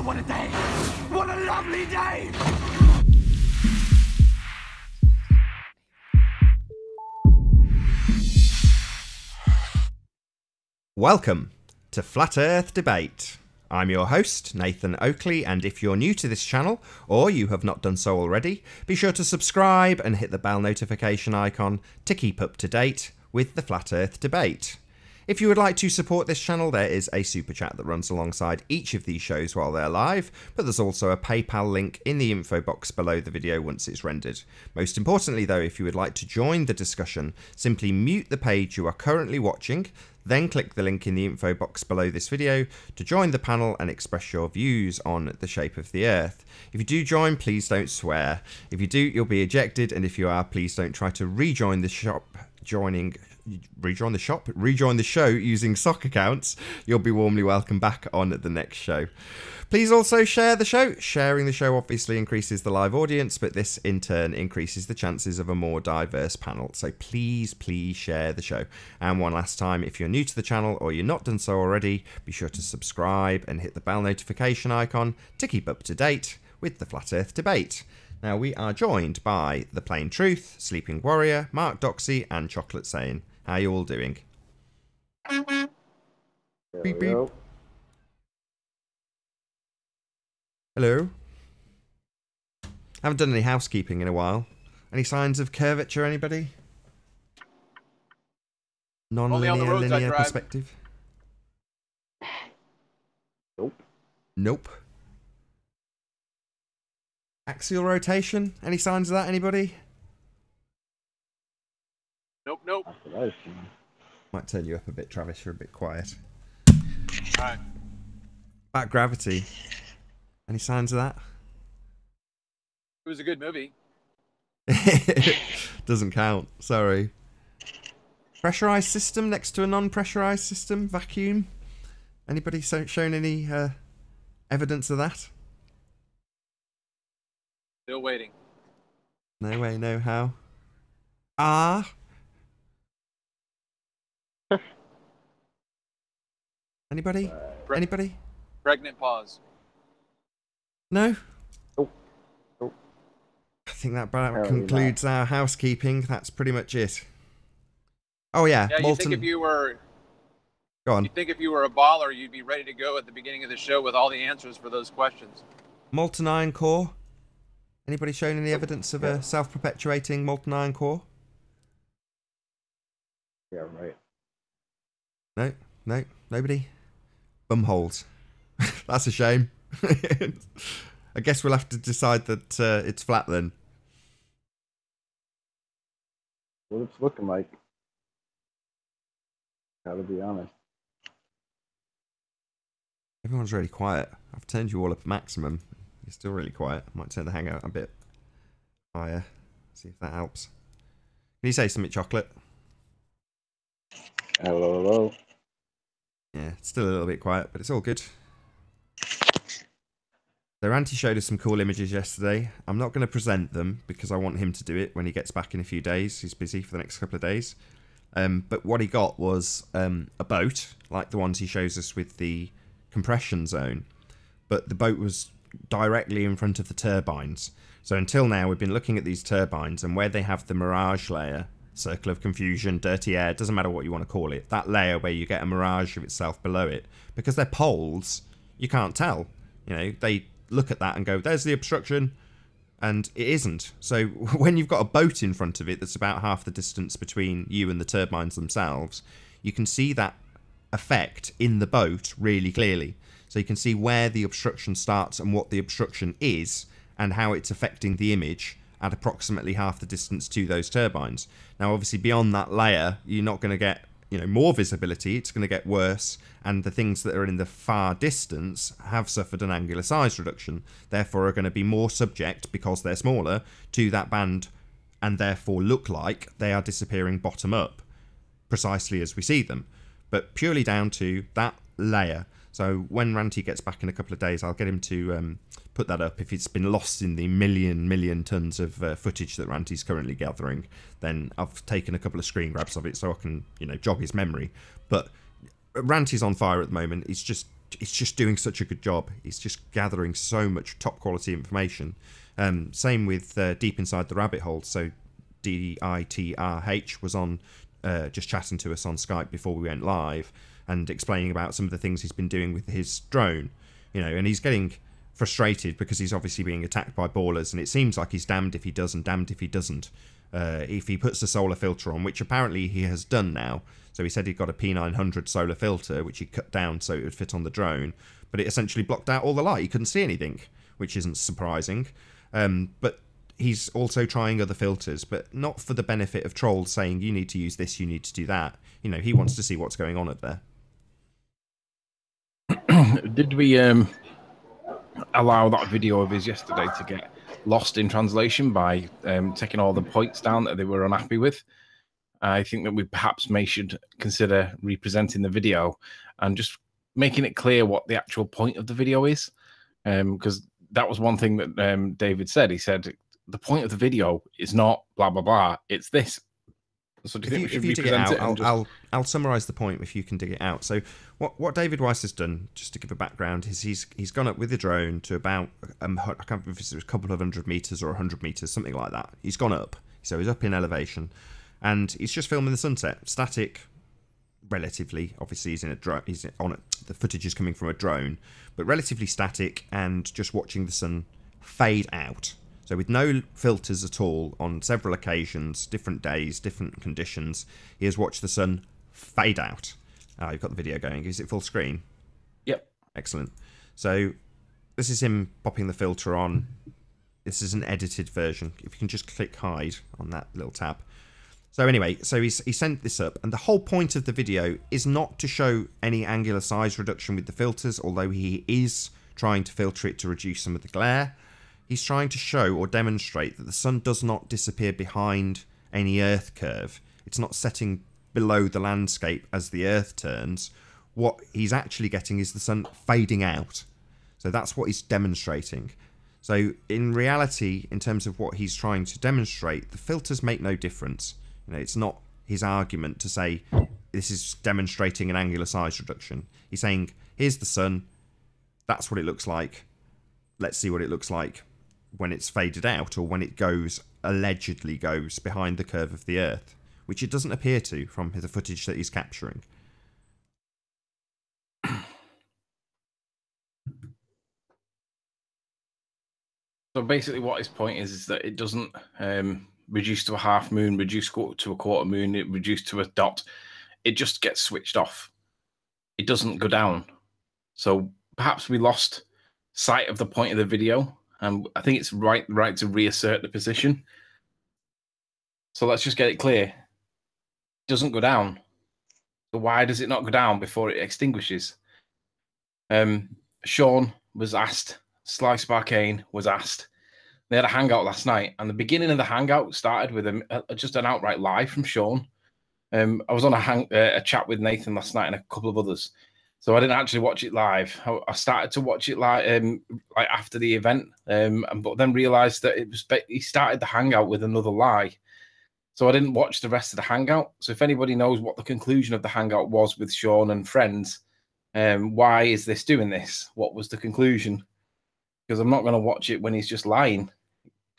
what a day! What a lovely day! Welcome to Flat Earth Debate. I'm your host, Nathan Oakley, and if you're new to this channel, or you have not done so already, be sure to subscribe and hit the bell notification icon to keep up to date with the Flat Earth Debate. If you would like to support this channel, there is a super chat that runs alongside each of these shows while they're live, but there's also a PayPal link in the info box below the video once it's rendered. Most importantly though, if you would like to join the discussion, simply mute the page you are currently watching, then click the link in the info box below this video to join the panel and express your views on the shape of the Earth. If you do join, please don't swear. If you do, you'll be ejected, and if you are, please don't try to rejoin the show using sock accounts. You'll be warmly welcome back on the next show. Please also share the show. Sharing the show obviously increases the live audience, but this in turn increases the chances of a more diverse panel. So please share the show. And one last time, if you're new to the channel or you're not done so already, be sure to subscribe and hit the bell notification icon to keep up to date with the Flat Earth Debate. Now we are joined by The Plain Truth, Sleeping Warrior, Mark Doxy and Chocolate Sane. How are you all doing? Beep, beep. Hello. Haven't done any housekeeping in a while. Any signs of curvature, anybody? Non-linear, linear perspective? Nope. Axial rotation? Any signs of that, anybody? Nope. Might turn you up a bit, Travis. You're a bit quiet. Alright. Back gravity. Any signs of that? It was a good movie. Doesn't count. Sorry. Pressurized system next to a non-pressurized system? Vacuum? Anybody shown any evidence of that? Still waiting. No way, no how. Ah. Anybody? Anybody? Pregnant pause. No? Nope. I think that about concludes our housekeeping. That's pretty much it. Oh yeah, Yeah, molten... you think if you were... Go on. You think if you were a baller, you'd be ready to go at the beginning of the show with all the answers for those questions. Molten iron core? Anybody shown any evidence of a self-perpetuating molten iron core? Yeah, right. No, nobody? Bumholes. That's a shame. I guess we'll have to decide that it's flat then. What it's looking like. Gotta be honest. Everyone's really quiet. I've turned you all up maximum. You're still really quiet. I might turn the hangout a bit higher. See if that helps. Can you say something, Chocolate? Hello. Yeah, it's still a little bit quiet, but it's all good. So Ranty showed us some cool images yesterday. I'm not going to present them because I want him to do it when he gets back in a few days. He's busy for the next couple of days. But what he got was a boat, like the ones he shows us with the compression zone. But the boat was directly in front of the turbines. So until now, we've been looking at these turbines, and where they have the mirage layer, circle of confusion, dirty air, doesn't matter what you want to call it, that layer where you get a mirage of itself below it, because they're poles, you can't tell. You know, they look at that and go, there's the obstruction, and it isn't. So when you've got a boat in front of it that's about half the distance between you and the turbines themselves, you can see that effect in the boat really clearly. So you can see where the obstruction starts and what the obstruction is and how it's affecting the image at approximately half the distance to those turbines. Now obviously beyond that layer, you're not going to get, you know, more visibility. It's going to get worse, and the things that are in the far distance have suffered an angular size reduction, therefore are going to be more subject, because they're smaller, to that band, and therefore look like they are disappearing bottom up, precisely as we see them, but purely down to that layer. So when Ranty gets back in a couple of days, I'll get him to put that up. If it's been lost in the million tons of footage that Ranty's currently gathering, then I've taken a couple of screen grabs of it so I can, you know, jog his memory. But Ranty's on fire at the moment. He's just it's just doing such a good job. It's just gathering so much top quality information. Same with Deep Inside the Rabbit Hole. So DITRH was on just chatting to us on Skype before we went live and explaining about some of the things he's been doing with his drone. You know, and he's getting frustrated because he's obviously being attacked by ballers, and it seems like he's damned if he does and damned if he doesn't. If he puts the solar filter on, which apparently he has done now. So he said he'd got a P900 solar filter, which he cut down so it would fit on the drone, but it essentially blocked out all the light. He couldn't see anything, which isn't surprising. But he's also trying other filters, but not for the benefit of trolls saying, you need to use this, you need to do that. You know, he wants to see what's going on up there. Did we allow that video of his yesterday to get lost in translation by taking all the points down that they were unhappy with? I think that we perhaps should consider representing the video and just making it clear what the actual point of the video is, because that was one thing that David said. He said the point of the video is not blah blah blah, it's this. So do you think we should represent it? I'll summarise the point if you can dig it out. So what David Weiss has done, just to give a background, is he's gone up with the drone to about I can't remember if it was a couple of 100 meters or 100 meters, something like that. He's gone up, so he's up in elevation, and he's just filming the sunset, static, relatively. Obviously, he's in a drone. He's on it. The footage is coming from a drone, but relatively static, and just watching the sun fade out. So with no filters at all, on several occasions, different days, different conditions, he has watched the sun fade out. You've got the video going. Is it full screen? Yep. Excellent. So this is him popping the filter on. This is an edited version. If you can just click hide on that little tab. So anyway, so he sent this up, and the whole point of the video is not to show any angular size reduction with the filters, although he is trying to filter it to reduce some of the glare. He's trying to show or demonstrate that the sun does not disappear behind any Earth curve. It's not setting below the landscape as the Earth turns. What he's actually getting is the sun fading out. So that's what he's demonstrating. So in reality, in terms of what he's trying to demonstrate, the filters make no difference. You know, it's not his argument to say this is demonstrating an angular size reduction. He's saying, here's the sun. That's what it looks like. Let's see what it looks like when it's faded out, or when it allegedly goes behind the curve of the Earth, which it doesn't appear to from the footage that he's capturing. So basically what his point is that it doesn't reduce to a half moon, reduce to a quarter moon, it reduced to a dot. It just gets switched off. It doesn't go down. So perhaps we lost sight of the point of the video, and I think it's right to reassert the position. So let's just get it clear. It doesn't go down. So why does it not go down before it extinguishes? Sean was asked, Sly Sparkane was asked. They had a hangout last night, and the beginning of the hangout started with just an outright lie from Sean. I was on a chat with Nathan last night and a couple of others, so I didn't actually watch it live. I started to watch it like after the event, but then realised that he started the hangout with another lie. So I didn't watch the rest of the hangout. So if anybody knows what the conclusion of the hangout was with Sean and friends, why is this doing this? What was the conclusion? Because I'm not going to watch it when he's just lying.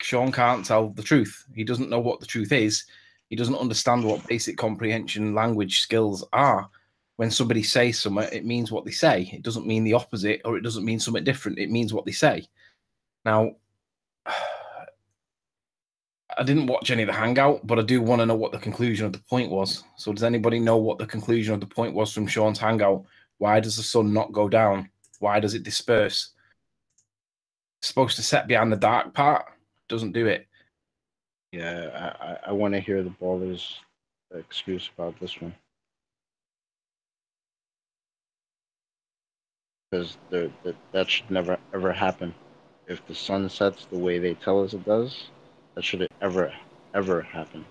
Sean can't tell the truth. He doesn't know what the truth is. He doesn't understand what basic comprehension language skills are. When somebody says something, it means what they say. It doesn't mean the opposite, or it doesn't mean something different. It means what they say. Now, I didn't watch any of the hangout, but I do want to know what the conclusion of the point was. So does anybody know what the conclusion of the point was from Sean's hangout? Why does the sun not go down? Why does it disperse? It's supposed to set behind the dark part. Doesn't do it. Yeah, I want to hear the ballers' excuse about this one. Because that should never, ever happen. If the sun sets the way they tell us it does, that should ever, ever happen.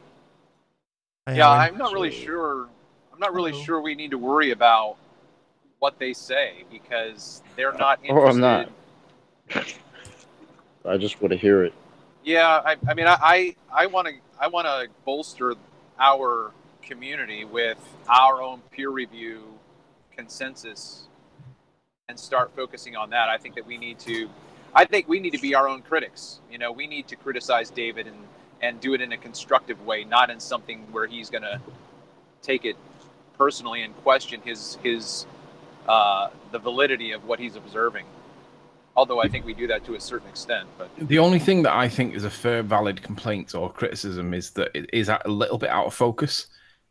Hey, Yeah, Alan. I'm not really sure. I'm not really sure we need to worry about what they say, because they're not interested. Oh, I'm not. I just want to hear it. Yeah, I mean, I want to bolster our community with our own peer review consensus and start focusing on that. I think we need to be our own critics. You know, we need to criticize David and do it in a constructive way, not in something where he's going to take it personally and question the validity of what he's observing. Although I think we do that to a certain extent. But the only thing that I think is a fair, valid complaint or criticism is that it is a little bit out of focus.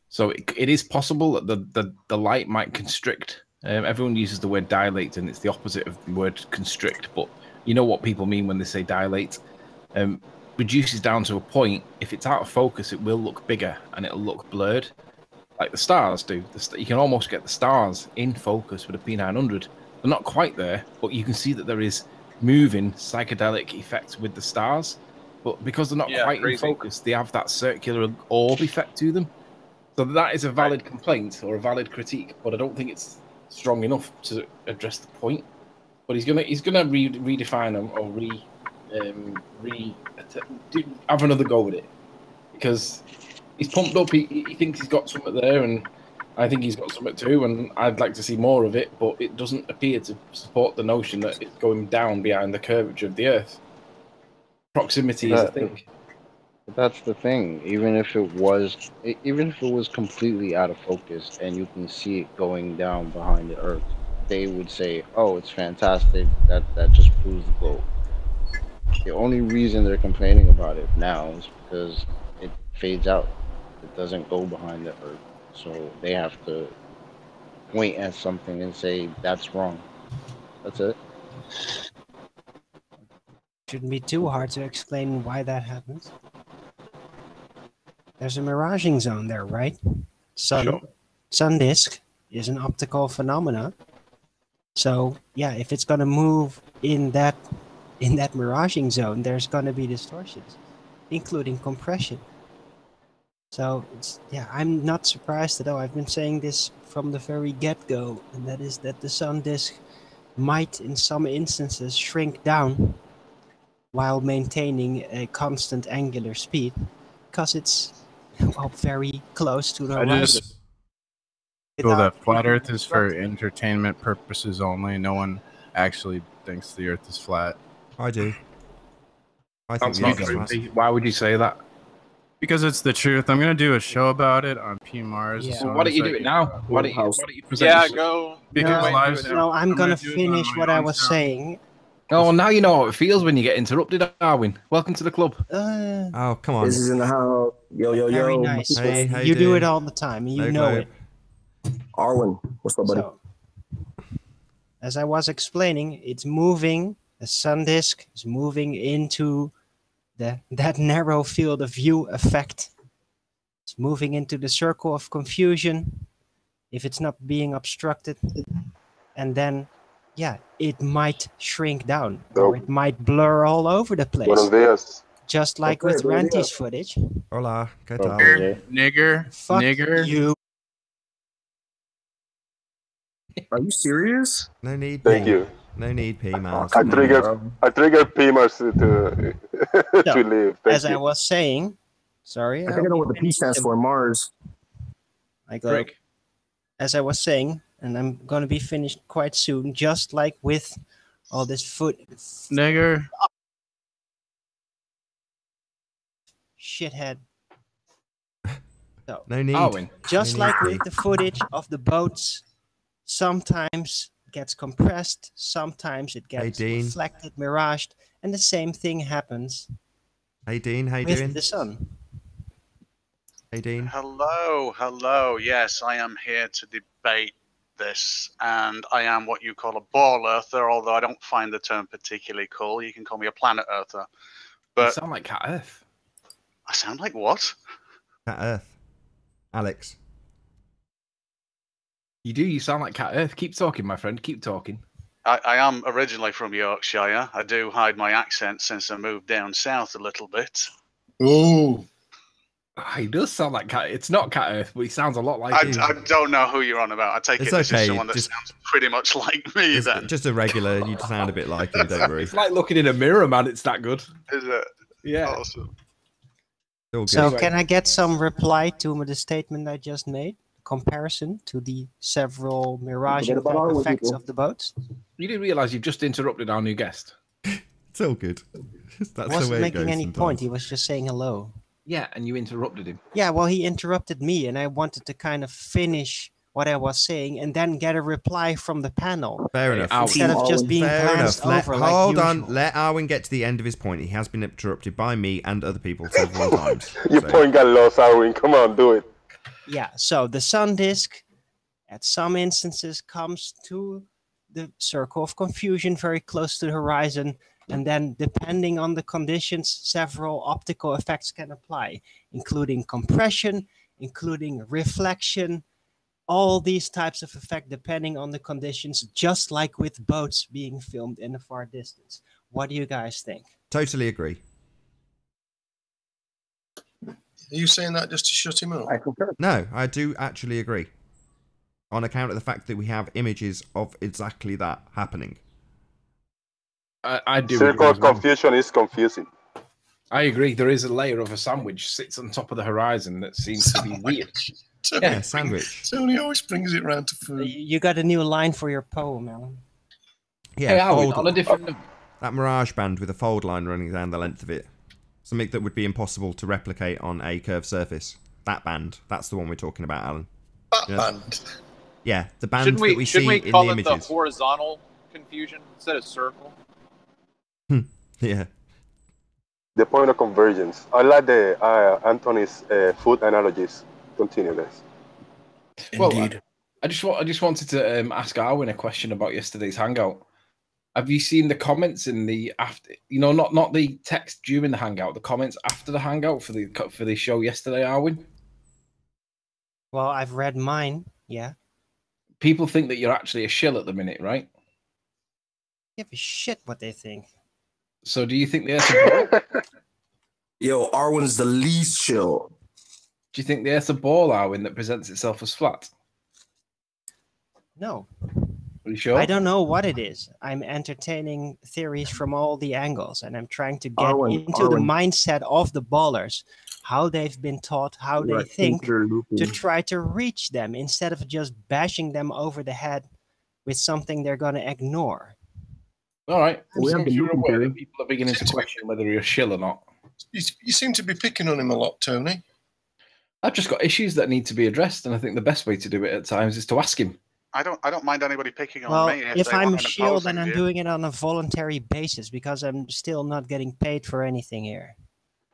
So it is possible that the light might constrict. Everyone uses the word dilate, and it's the opposite of the word constrict. But you know what people mean when they say dilate. Reduces down to a point. If it's out of focus, it will look bigger and it'll look blurred, like the stars do. You can almost get the stars in focus with a P900. They're not quite there, but you can see that there is moving psychedelic effects with the stars. But because they're not quite in focus, they have that circular orb effect to them. So that is a valid complaint or a valid critique, but I don't think it's strong enough to address the point. But he's gonna redefine them or have another go with it, because he's pumped up. He thinks he's got something there, and I think he's got something too, and I'd like to see more of it, but it doesn't appear to support the notion that it's going down behind the curvature of the Earth. Proximity is a thing. That's the thing. Even if it was completely out of focus and you can see it going down behind the Earth, they would say, "Oh, it's fantastic. That just proves the globe." The only reason they're complaining about it now is because it fades out. It doesn't go behind the Earth. So they have to point at something and say, that's wrong. That's it. Shouldn't be too hard to explain why that happens. There's a miraging zone there, right? Sun disk is an optical phenomena. So yeah, if it's gonna move in that miraging zone, there's gonna be distortions, including compression. So I'm not surprised at all. I've been saying this from the very get-go, and that is that the sun disk might, in some instances, shrink down while maintaining a constant angular speed, because it's very close to the horizon. I just feel that flat Earth is for entertainment purposes only. No one actually thinks the Earth is flat. I do. I think That's not true. Why would you say that? Because it's the truth. I'm gonna do a show about it on PMars. Yeah. So Why don't you do it now? Why don't you present? Yeah, go. Because I'm gonna finish what I was saying. Oh, now you know how it feels when you get interrupted, Darwin. Welcome to the club. Oh, come on. This is in the house. Yo. Very nice. Hey, how you do doing? it all the time. You No know globe. it. Arwen, what's up, buddy? So, as I was explaining, it's moving. The sun disk is moving into that narrow field of view effect. It's moving into the circle of confusion if it's not being obstructed. And then, it might shrink down. Or it might blur all over the place. Buenos dias. Just like with Ranty's footage. Hola, ¿qué tal? Nigger. Fuck Nigger. you. Are you serious? No need. Thank you. No need, PMars. I triggered PMars to leave. As I was saying, sorry. I think I know what the P stands for. Mars. As I was saying, and I'm going to be finished quite soon, just like with all this Nigger. shithead. So, No need. Arwen. just No like need, with the footage of the boats, sometimes gets compressed, sometimes it gets Dean. reflected, miraged, and the same thing happens Hey, Dean, how you with doing? the sun. Hey, Dean. Hello. Yes, I am here to debate this, and I am what you call a ball earther, although I don't find the term particularly cool. You can call me a planet earther. You But sound like Cat Earth. I sound like what? Cat Earth. Alex. You do. You sound like Cat Earth. Keep talking, my friend. Keep talking. I am originally from Yorkshire. I do hide my accent since I moved down south a little bit. Oh. He does sound like Cat. It's not Cat Earth, but he sounds a lot like I you. don't know who you're on about. I take It's it this okay, is someone that just- sounds pretty much like me It's then. just a regular. You sound a bit like him, don't worry. It's like looking in a mirror, man. It's that good. Is it? Yeah. Awesome. It's all good. So can I get some reply to the statement I just made? comparison to the several miraging about type our effects people. of the boats? You didn't realise you've just interrupted our new guest. It's all good. That's the Wasn't way it making goes any sometimes. point. He was just saying hello. Yeah, and you interrupted him. Yeah, well, he interrupted me, and I wanted to kind of finish what I was saying and then get a reply from the panel. Fair enough. Instead of just being Fair glanced enough. over like Hold usual. on. Let Arwin get to the end of his point. He has been interrupted by me and other people several times. Your So- point got lost, Arwin. Come on, do it. Yeah, so the sun disk at some instances comes to the circle of confusion very close to the horizon, and then depending on the conditions, several optical effects can apply, including compression, including reflection, all these types of effect depending on the conditions, just like with boats being filmed in a far distance. What do you guys think? Totally agree. Are you saying that just to shut him up? I concur. No, I do actually agree. On account of the fact that we have images of exactly that happening. I do. Circle agree of as well. confusion is confusing. I agree. There is a layer of a sandwich sits on top of the horizon that seems to be weird. Yeah, sandwich. Tony always brings it round to food. You got a new line for your poem, Alan. Yeah, Hey, Arwin, fold- on a different. that Mirage band with a fold line running down the length of it. Something that would be impossible to replicate on a curved surface. That band. That's the one we're talking about, Alan. That Yeah. band. Yeah, the band Shouldn't that we we see in call the it the images. horizontal confusion instead of circle? Yeah. The point of convergence. I like the Anthony's food analogies. Continue, guys. Well, Indeed. I just wanted to ask Arwin a question about yesterday's hangout. Have you seen the comments in the after? You know, not the text during the hangout, the comments after the hangout for the show yesterday, Arwin. Well, I've read mine, yeah. People think that you're actually a shill at the minute, right? Give a shit what they think. So, do you think the Earth's a ball? Yo, Arwen's the least chill. Do you think the Earth's a ball, Arwin, that presents itself as flat? No. Are you sure? I don't know what it is. I'm entertaining theories from all the angles, and I'm trying to get Arwen, into the Arwen. mindset of the ballers, how they've been taught, how they Right, think, interlooping. to try to reach them instead of just bashing them over the head with something they're going to ignore. All right. We have So the you're looping aware theory. that people are beginning to question whether you're a shill or not. You seem to be picking on him a lot, Tony. I've just got issues that need to be addressed, and I think the best way to do it at times is to ask him. I don't mind anybody picking on Well, me if they I'm want an shield, then opposing I'm view. doing it on a voluntary basis because I'm still not getting paid for anything here.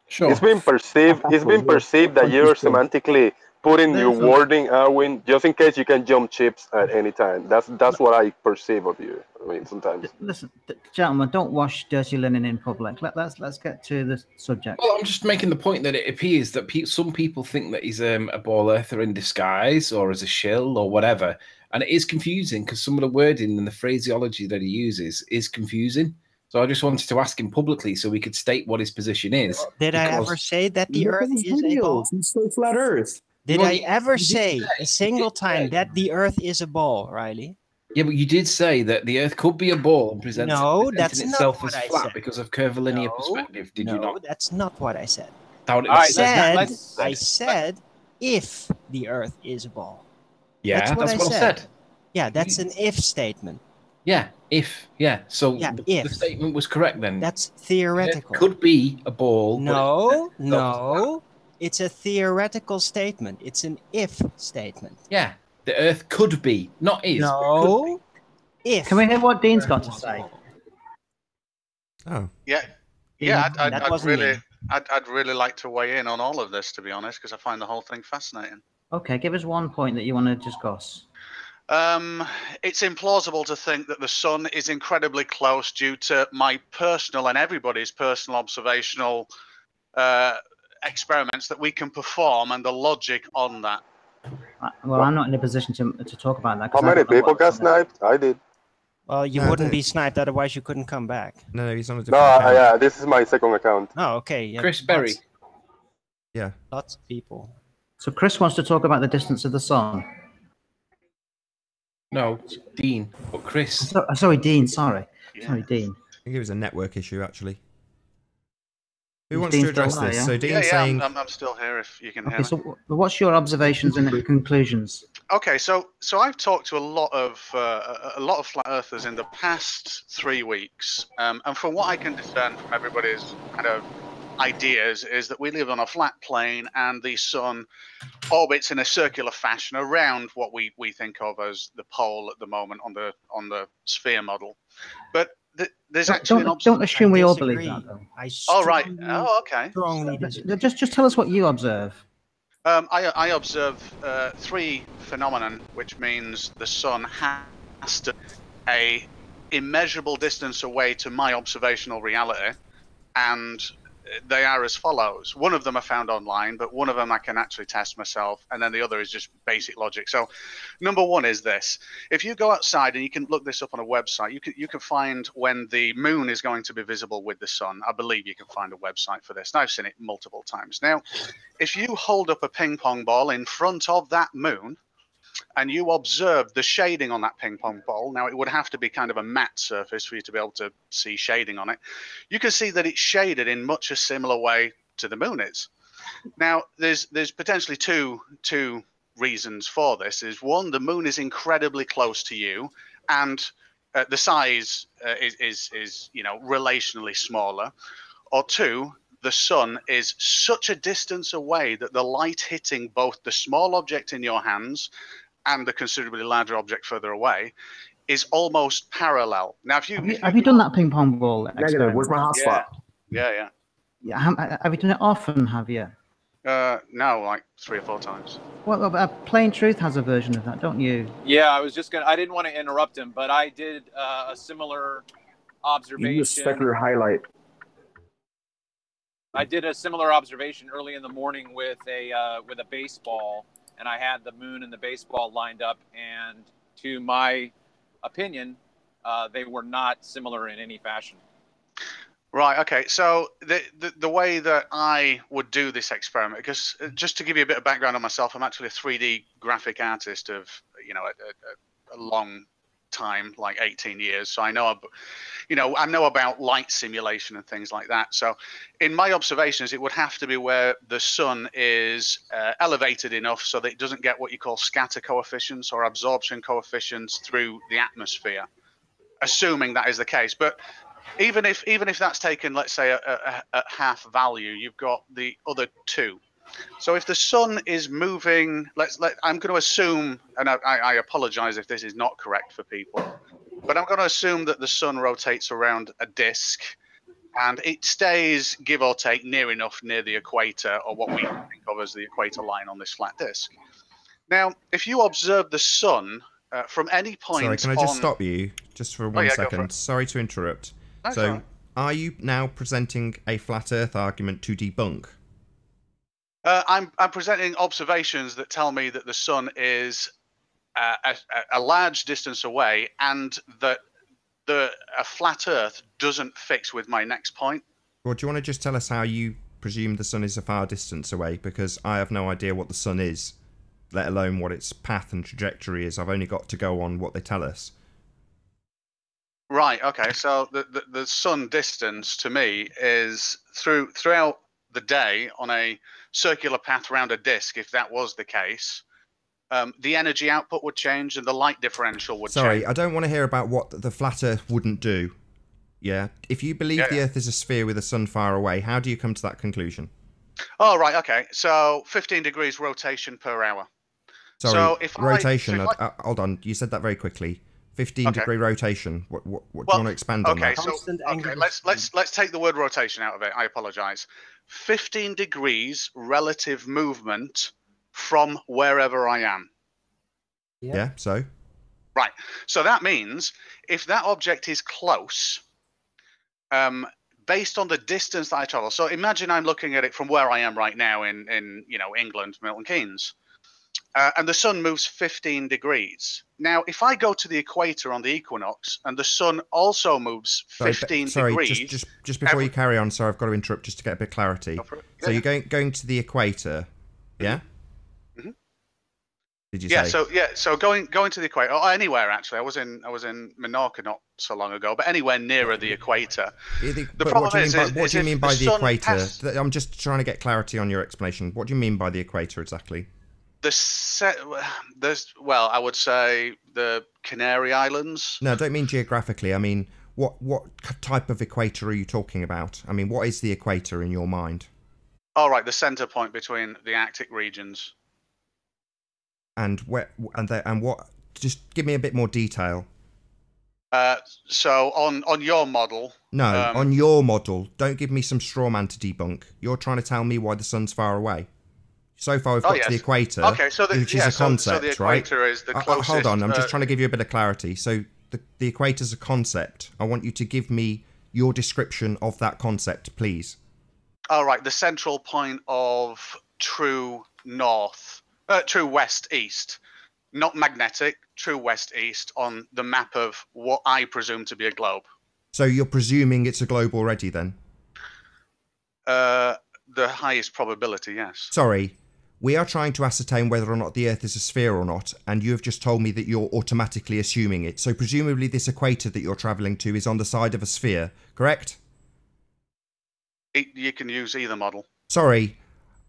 Sure. It's been perceived. It's been perceived that you're semantically putting your wording, Arwin, just in case you can jump chips at any time. That's what I perceive of you. I mean, sometimes. Listen, gentlemen, don't wash dirty linen in public. Let's get to the subject. Well, I'm just making the point that it appears that some people think that he's a ball earther in disguise or as a shill or whatever. And it is confusing because some of the wording and the phraseology that he uses is confusing. So I just wanted to ask him publicly so we could state what his position is. Did I ever say that the Earth is a ball? He's so flat Earth. Did Well, I you ever did say say- a single you did time say- that the Earth is a ball, Riley? Yeah, but you did say that the Earth could be a ball and present No, that's presenting not itself what as I flat said. because of curvilinear No, perspective. Did you No, not? that's not what I said. Doubt it All was- right, I said if the Earth is a ball. yeah, that's what I I said. said. Yeah, that's an if statement. Yeah, if. Yeah, so Yeah, the if. statement was correct then. That's The Earth theoretical. could be a ball. but No, it's itself as flat. no. It's a theoretical statement. It's an if statement. Yeah, the Earth could be, not is. but could be. No. If. Can we hear what Dean's got to was a say? ball. Oh. Yeah, That I'd wasn't really, me. I'd really like to weigh in on all of this, to be honest, because I find the whole thing fascinating. Okay, give us one point that you want to discuss. It's implausible to think that the sun is incredibly close due to my personal and everybody's personal observational experiments that we can perform and the logic on that. Well, I'm not in a position to talk about that. How 'cause I many don't know people what got the sun is. sniped? I did. Well, you No, wouldn't the- be sniped, otherwise you couldn't come back. No, he's on a No, different account. yeah, this is my second account. Oh, okay. Yeah, Chris Berry. Yeah. Lots of people. So Chris wants to talk about the distance of the sun. No, Dean, but Chris. Sorry, Dean. Sorry, Yeah. sorry, Dean. I think it was a network issue, actually. Who wants to Dean's still address there, this? yeah? So Dean's Yeah, saying... I'm still here if you can hear Okay, me. so what's your observations and conclusions? Okay, so I've talked to a lot of flat earthers in the past 3 weeks, and from what I can discern from everybody's kind of ideas is that we live on a flat plane and the sun orbits in a circular fashion around what we think of as the pole at the moment on the sphere model. But there's actually don't assume we all believe that, though. Oh right. Oh okay. Strongly disagree. Just tell us what you observe. I observe 3 phenomenon, which means the sun has to a immeasurable distance away to my observational reality, and they are as follows. One of them I found online, but one of them I can actually test myself, and then the other is just basic logic. So number 1 is this. If you go outside, and you can look this up on a website, you can find when the moon is going to be visible with the sun. I believe you can find a website for this, and I've seen it multiple times. Now, if you hold up a ping pong ball in front of that moon, and you observe the shading on that ping pong ball, now it would have to be kind of a matte surface for you to be able to see shading on it. You can see that it's shaded in much a similar way to the moon is. Now, there's potentially two reasons for this. Is one, the moon is incredibly close to you, and the size is relationally smaller. Or 2, the sun is such a distance away that the light hitting both the small object in your hands and the considerably larger object further away is almost parallel. Now, if you have you done that ping pong ball experiment? Negative. Where's my hotspot? Yeah. Have you done it often? Have you? No, like 3 or 4 times. Well, Plain Truth has a version of that, don't you? Yeah, I didn't want to interrupt him, but I did a similar observation. You specular highlight. I did a similar observation early in the morning with a baseball, and I had the moon and the baseball lined up, and to my opinion, they were not similar in any fashion. Right. Okay. So the way that I would do this experiment, because just to give you a bit of background on myself, I'm actually a 3D graphic artist of a long time, like 18 years. So I know about light simulation and things like that. So in my observations, it would have to be where the sun is elevated enough so that it doesn't get what you call scatter coefficients or absorption coefficients through the atmosphere, assuming that is the case. But even if that's taken, let's say, at half value, you've got the other 2. So if the sun is moving, I'm going to assume, and I apologize if this is not correct for people, but I'm going to assume that the sun rotates around a disk, and it stays, give or take, near the equator, or what we think of as the equator line on this flat disk. Now, if you observe the sun from any point... Sorry, can I just stop you just for 1 second? Sorry to interrupt. That's so, all right. Are you now presenting a flat Earth argument to debunk? I'm presenting observations that tell me that the sun is a large distance away, and that a flat Earth doesn't fix with my next point. Well, do you want to just tell us how you presume the sun is a far distance away? Because I have no idea what the sun is, let alone what its path and trajectory is. I've only got to go on what they tell us. Right. Okay. So the sun distance to me is throughout the day on a circular path around a disk. If that was the case, the energy output would change and the light differential would change. Sorry, I don't want to hear about what the flat Earth wouldn't do. Yeah. If you believe the Earth is a sphere with the sun far away, how do you come to that conclusion? Oh, right. Okay. So 15 degrees rotation per hour. Sorry, so if rotation. Hold on. You said that very quickly. 15-degree rotation. What do you want to expand on that? Okay, let's take the word rotation out of it. I apologize. 15 degrees relative movement from wherever I am. Yeah, so? Right. So that means if that object is close, based on the distance that I travel. So imagine I'm looking at it from where I am right now in England, Milton Keynes. And the sun moves 15 degrees. Now, if I go to the equator on the equinox and the sun also moves 15 degrees... Sorry, just before you carry on, sorry, I've got to interrupt just to get a bit of clarity. So you're going to the equator, yeah? Mm-hmm. Did you say? So going to the equator, or anywhere actually. I was in Menorca not so long ago, but anywhere nearer the equator. The problem what do you mean by the equator? Has, I'm just trying to get clarity on your explanation. What do you mean by the equator exactly? Well, I would say the Canary Islands. No, I don't mean geographically. I mean, what type of equator are you talking about? I mean, what is the equator in your mind? All right, the center point between the Arctic regions. And what? Just give me a bit more detail. So on your model. No, on your model. Don't give me some straw man to debunk. You're trying to tell me why the sun's far away. So far, we've got to the equator, which is a concept, so the equator right? Is the closest, hold on, I'm just trying to give you a bit of clarity. So the equator's a concept. I want you to give me your description of that concept, please. All right, the central point of true west-east, not magnetic, true west-east on the map of what I presume to be a globe. So you're presuming it's a globe already, then? The highest probability, yes. Sorry. We are trying to ascertain whether or not the Earth is a sphere or not, and you have just told me that you're automatically assuming it. So presumably this equator that you're travelling to is on the side of a sphere, correct? You can use either model. Sorry,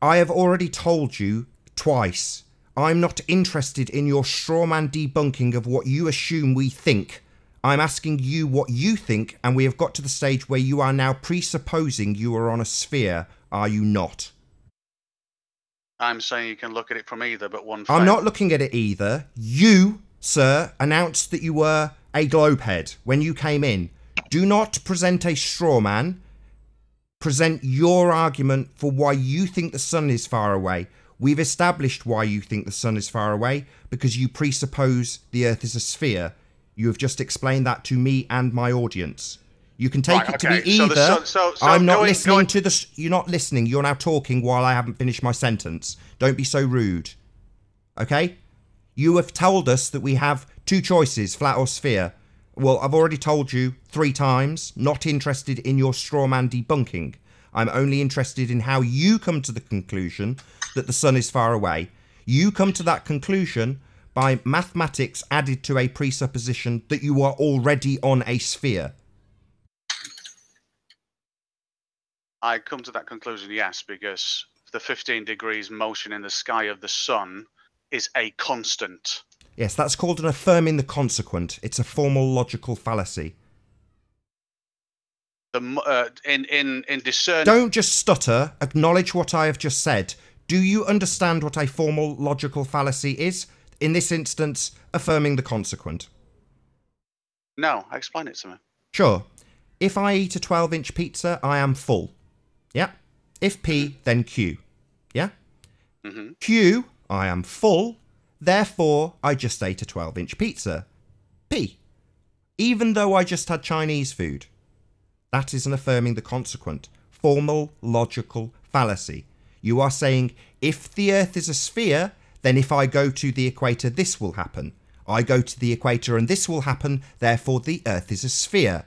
I have already told you twice. I'm not interested in your strawman debunking of what you assume we think. I'm asking you what you think, and we have got to the stage where you are now presupposing you are on a sphere, are you not? I'm saying you can look at it from either, but one. I'm not looking at it either. You, sir, announced that you were a globehead when you came in. Do not present a straw man. Present your argument for why you think the sun is far away. We've established why you think the sun is far away, because you presuppose the Earth is a sphere. You have just explained that to me and my audience. You can take it to be either. I'm not listening to the... You're not listening. You're now talking while I haven't finished my sentence. Don't be so rude. Okay? You have told us that we have two choices, flat or sphere. Well, I've already told you 3 times, not interested in your straw man debunking. I'm only interested in how you come to the conclusion that the sun is far away. You come to that conclusion by mathematics added to a presupposition that you are already on a sphere. I come to that conclusion, yes, because the 15 degrees motion in the sky of the sun is a constant. Yes, that's called an affirming the consequent. It's a formal logical fallacy. In discern. Don't just stutter. Acknowledge what I have just said. Do you understand what a formal logical fallacy is? In this instance, affirming the consequent. No, explain it to me. Sure. If I eat a 12-inch pizza, I am full. Yeah. If P, then Q. Yeah? Q, I am full. Therefore, I just ate a 12-inch pizza. P. Even though I just had Chinese food. That is an affirming the consequent. Formal logical fallacy. You are saying, if the Earth is a sphere, then if I go to the equator, this will happen. I go to the equator and this will happen, therefore the Earth is a sphere.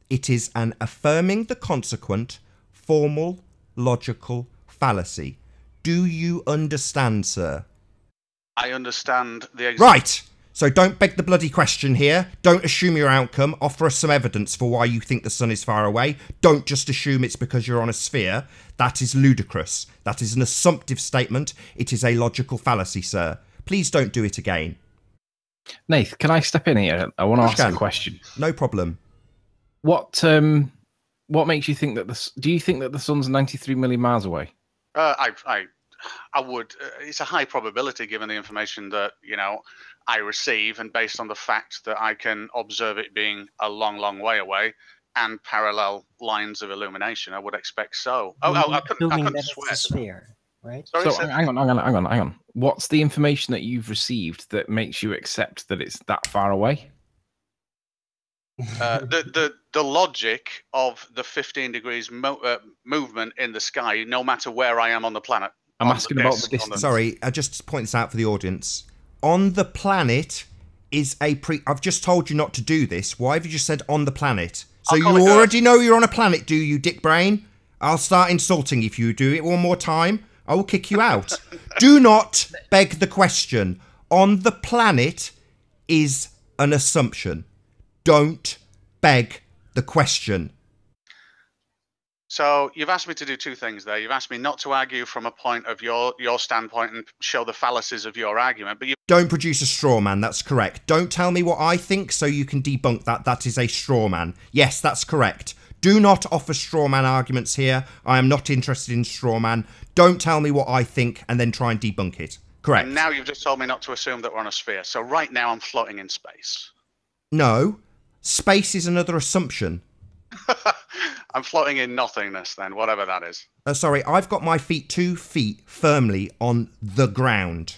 It is an affirming the consequent, formal, logical fallacy. Do you understand, sir? I understand the... Right! So don't beg the bloody question here. Don't assume your outcome. Offer us some evidence for why you think the sun is far away. Don't just assume it's because you're on a sphere. That is ludicrous. That is an assumptive statement. It is a logical fallacy, sir. Please don't do it again. Nath, can I step in here? I want to ask a question. No problem. What makes you think that do you think that the sun's 93 million miles away? I would. It's a high probability given the information that I receive, and based on the fact that I can observe it being a long, long way away and parallel lines of illumination. I would expect so. I couldn't swear. It's a sphere, right? Sorry, so hang on. What's the information that you've received that makes you accept that it's that far away? The logic of the 15 degrees movement in the sky, no matter where I am on the planet. I'm asking about the distance. Sorry, I just point this out for the audience. On the planet is I've just told you not to do this. Why have you just said on the planet? So you already know you're on a planet, do you, dick brain? I'll start insulting if you do it one more time. I will kick you out. Do not beg the question. on the planet is an assumption. Don't beg the question. So you've asked me to do two things there. You've asked me not to argue from a point of your standpoint and show the fallacies of your argument, but you don't produce a straw man. That's correct. Don't tell me what I think so you can debunk that. That is a straw man. Yes, that's correct. Do not offer straw man arguments here. I am not interested in straw man. Don't tell me what I think and then try and debunk it. Correct. And now you've just told me not to assume that we're on a sphere. So right now I'm floating in space. No. Space is another assumption. I'm floating in nothingness then, whatever that is. Sorry, I've got my feet 2 feet firmly on the ground.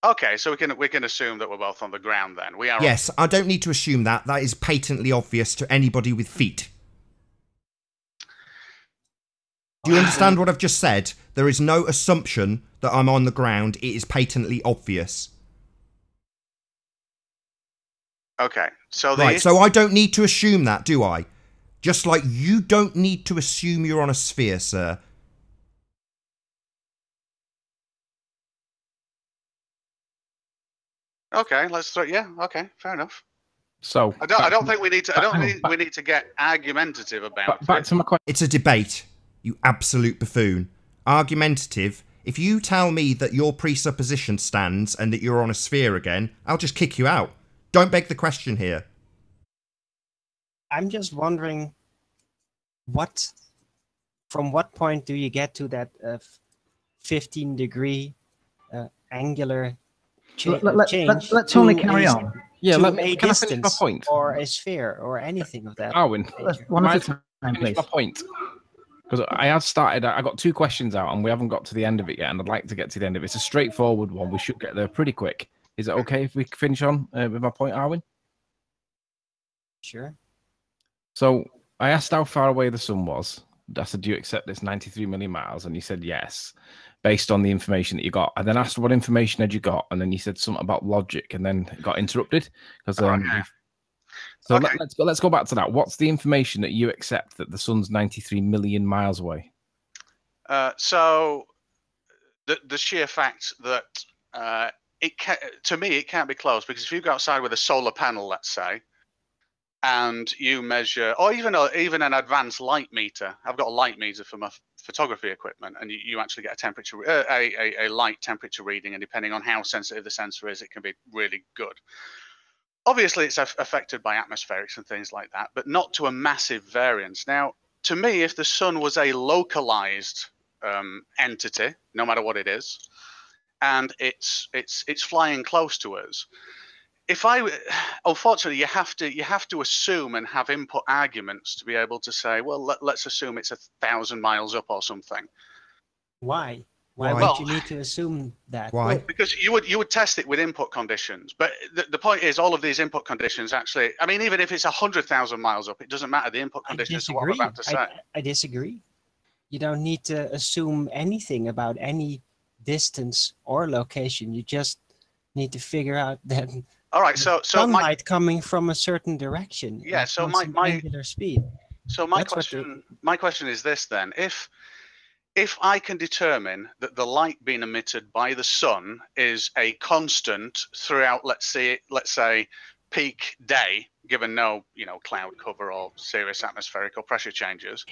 Okay, so we can assume that we're both on the ground then. We are. Yes, I don't need to assume that. That is patently obvious to anybody with feet. Do you understand what I've just said? There is no assumption that I'm on the ground. It is patently obvious. Okay, so right, so I don't need to assume that, do I? Just like you don't need to assume you're on a sphere, sir. Okay, let's start. Yeah, okay, fair enough. So I don't think we need to. I don't think we need to get argumentative about. Back to my question. It's a debate, you absolute buffoon. Argumentative. If you tell me that your presupposition stands and that you're on a sphere again, I'll just kick you out. Don't beg the question here. I'm just wondering, from what point do you get to that 15-degree angular change? Let's only carry on. Yeah, can I finish my point? Or a sphere, or anything of that. Arwin, one at a time, please. My point. Because I have started, I got 2 questions out and we haven't got to the end of it yet, and I'd like to get to the end of it. It's a straightforward one. We should get there pretty quick. Is it okay if we finish on with my point, Arwin? Sure. So I asked how far away the sun was. I said, do you accept this 93 million miles? And you said yes, based on the information that you got. I then asked what information had you got, and then you said something about logic, and then it got interrupted. Because so okay. let's go back to that. What's the information that you accept that the sun's 93 million miles away? So the sheer fact that to me it can't be close, because if you go outside with a solar panel, let's say, and you measure, or even an advanced light meter. I've got a light meter for my photography equipment, and you actually get a temperature, a light temperature reading, and depending on how sensitive the sensor is, it can be really good. Obviously, it's affected by atmospherics and things like that, but not to a massive variance. Now, to me, if the sun was a localized entity, no matter what it is, and it's flying close to us, unfortunately, you have to assume and have input arguments to be able to say, well, let's assume it's 1,000 miles up or something. Why? Why would you need to assume that? Why? Well, because you would test it with input conditions. But the point is, all of these input conditions actually, I mean, even if it's 100,000 miles up, it doesn't matter. The input conditions are what I'm about to say. I disagree. You don't need to assume anything about any distance or location. You just need to figure out that. All right, so sunlight coming from a certain direction. Yeah. So my angular speed. So my question is this then: if I can determine that the light being emitted by the sun is a constant throughout, let's say peak day, given no cloud cover or serious atmospheric or pressure changes,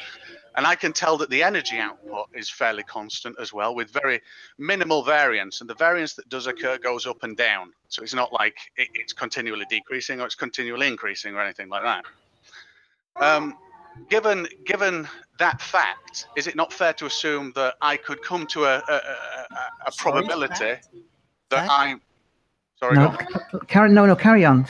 and I can tell that the energy output is fairly constant as well, with very minimal variance, and the variance that does occur goes up and down, so it's not like it's continually decreasing or it's continually increasing or anything like that. Given that fact, is it not fair to assume that I could come to a probability that I'm... Sorry, no, carry on.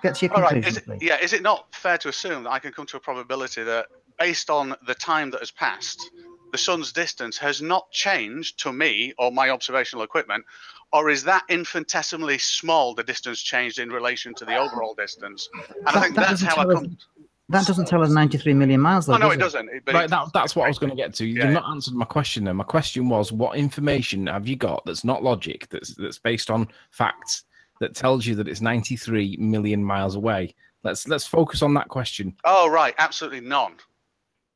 Get to your conclusion, please. Is it not fair to assume that I can come to a probability that, based on the time that has passed, the sun's distance has not changed to me or my observational equipment, or is that infinitesimally small, the distance changed in relation to the overall distance? And I think that's how I come... That doesn't tell us 93 million miles, though. Oh, no, it doesn't. Right, that's what I was going to get to. You've not answered my question then. My question was, what information have you got that's not logic, that's based on facts, that tells you that it's 93 million miles away? Let's focus on that question. Oh, right. Absolutely none.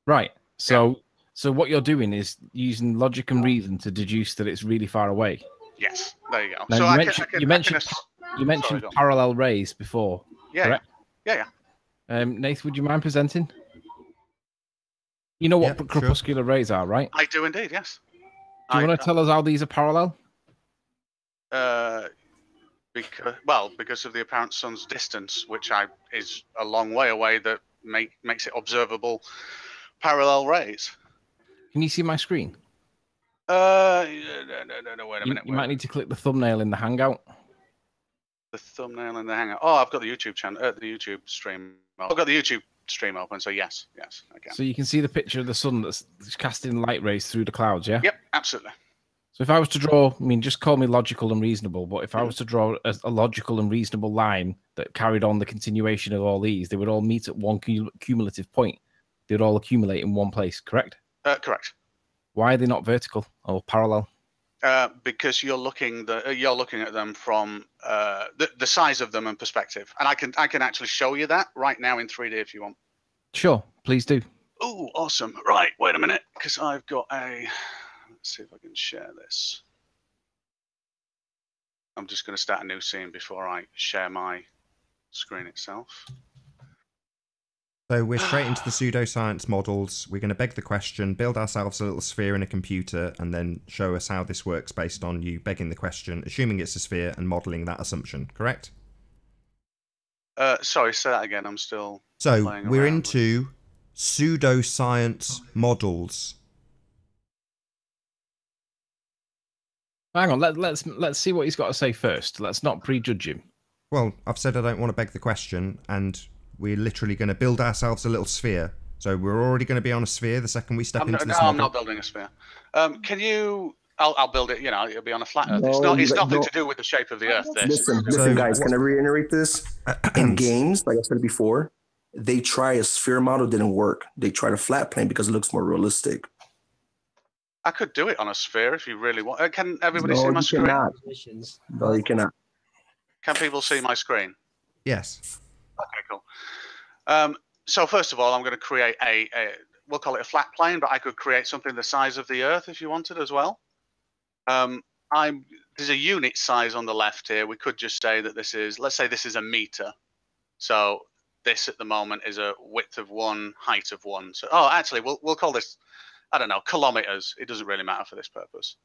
Right. So what you're doing is using logic and reason to deduce that it's really far away. Yes, there you go. Now, So you mentioned sorry, go on. parallel rays before. Yeah, correct? yeah. Nath, would you mind presenting? You know what crepuscular rays are, right? I do indeed. Yes. Do you want to tell us how these are parallel? Because of the apparent sun's distance, which is a long way away, that makes it observable parallel rays. Can you see my screen? No, wait a minute. You might need to click the thumbnail in the Hangout. The thumbnail in the Hangout. Oh, I've got the YouTube channel, the YouTube stream. I've got the YouTube stream open, so yes, I can. So you can see the picture of the sun that's casting light rays through the clouds, yeah? Yep, absolutely. So if I was to draw, I mean, just call me logical and reasonable, but if I was to draw a logical and reasonable line that carried on the continuation of all these, they would all meet at one cumulative point. They would all accumulate in one place, correct? Correct. Why are they not vertical or parallel? Because you're looking at them from the size of them and perspective, and I can actually show you that right now in 3D if you want. Sure, please do. Oh, awesome! Right, wait a minute, because I've got a. Let's see if I can share this. I'm just going to start a new scene before I share my screen itself. So we're straight into the pseudoscience models. We're going to beg the question, build ourselves a little sphere in a computer, and then show us how this works based on you begging the question, assuming it's a sphere, and modelling that assumption, correct? Sorry, say that again. I'm still So we're around. into pseudoscience models. Hang on, let's see what he's got to say first. Let's not prejudge him. Well, I've said I don't want to beg the question, and we're literally going to build ourselves a little sphere. So we're already going to be on a sphere the second we step into this model. I'm not building a sphere. Can you? I'll build it. You know, it'll be on a flat Earth. No, it's nothing to do with the shape of the Earth. Listen, guys. Can I reiterate this? In games, like I said before, they try a sphere model, didn't work. They tried a flat plane because it looks more realistic. I could do it on a sphere if you really want. Can everybody see No, my you screen? cannot. No, you cannot. Can people see my screen? Yes. Okay, cool. So first of all, I'm going to create we'll call it a flat plane, but I could create something the size of the Earth if you wanted as well. There's a unit size on the left here. We could just say that let's say this is a meter. So this at the moment is a width of 1, height of 1. So, actually, we'll call this, I don't know, kilometers. It doesn't really matter for this purpose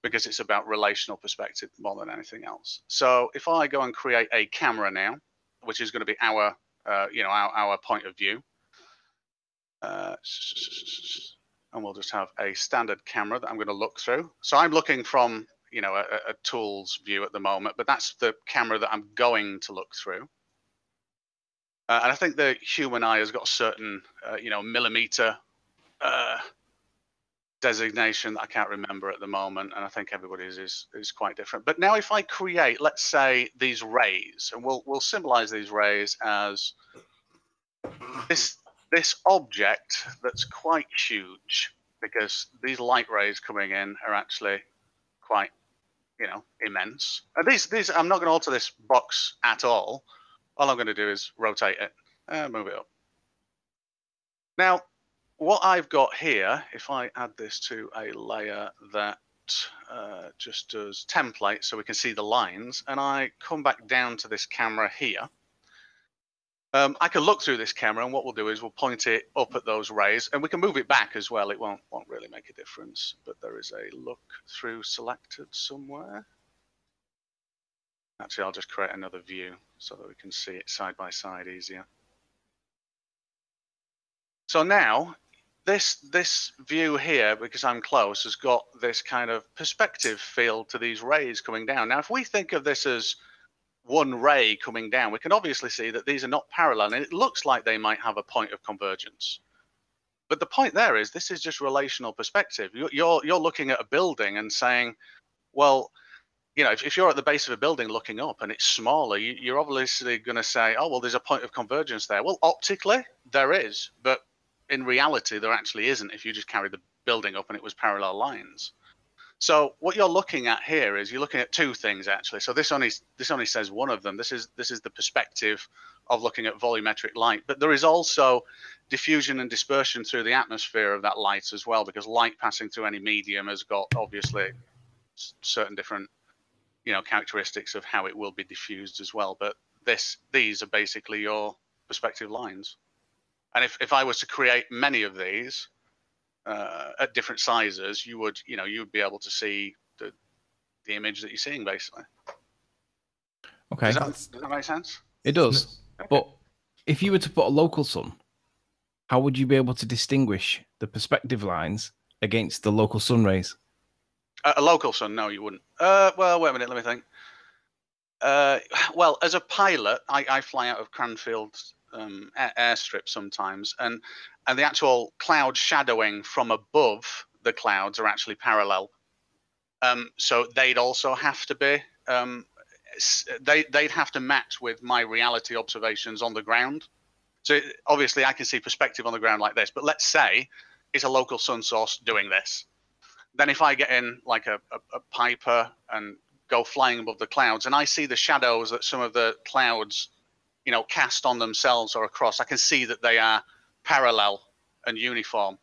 because it's about relational perspective more than anything else. So if I go and create a camera now, which is going to be our point of view, and we'll just have a standard camera that I'm going to look through. So I'm looking from, a tool's view at the moment, but that's the camera that I'm going to look through. And I think the human eye has got a certain, millimeter designation that I can't remember at the moment, and I think everybody's is quite different. But now if I create, let's say, these rays, and we'll symbolize these rays as this object that's quite huge, because these light rays coming in are actually quite, immense. And these I'm not going to alter this box at all. All I'm going to do is rotate it and move it up. Now, what I've got here, if I add this to a layer that just does template so we can see the lines, and I come back down to this camera here, I can look through this camera, and what we'll do is we'll point it up at those rays, and we can move it back as well. It won't really make a difference, but there is a look through selected somewhere. Actually, I'll just create another view so that we can see it side by side easier. So now, this view here, because I'm close, has got this kind of perspective feel to these rays coming down. Now, if we think of this as one ray coming down, we can obviously see that these are not parallel, and it looks like they might have a point of convergence. But the point there is this is just relational perspective. You're looking at a building and saying, well, if you're at the base of a building looking up and it's smaller, you're obviously going to say, oh, well, there's a point of convergence there. Well, optically, there is, but in reality, there actually isn't if you just carry the building up and it was parallel lines. So what you're looking at here is you're looking at two things, actually. So this only says one of them. This is the perspective of looking at volumetric light. But there is also diffusion and dispersion through the atmosphere of that light as well, because light passing through any medium has got, obviously, certain different characteristics of how it will be diffused as well. But these are basically your perspective lines. And if I was to create many of these at different sizes, you would be able to see the image that you're seeing, basically. Okay. Does that make sense? It does. Okay. But if you were to put a local sun, how would you be able to distinguish the perspective lines against the local sun rays? A local sun? No, you wouldn't. Well, wait a minute. Let me think. Well, as a pilot, I fly out of Cranfield airstrip sometimes, and the actual cloud shadowing from above the clouds are actually parallel. So they'd also have to be. They'd have to match with my reality observations on the ground. So obviously I can see perspective on the ground like this, but let's say it's a local sun source doing this. Then if I get in like a Piper and go flying above the clouds and I see the shadows that some of the clouds, cast on themselves or across, I can see that they are parallel and uniform.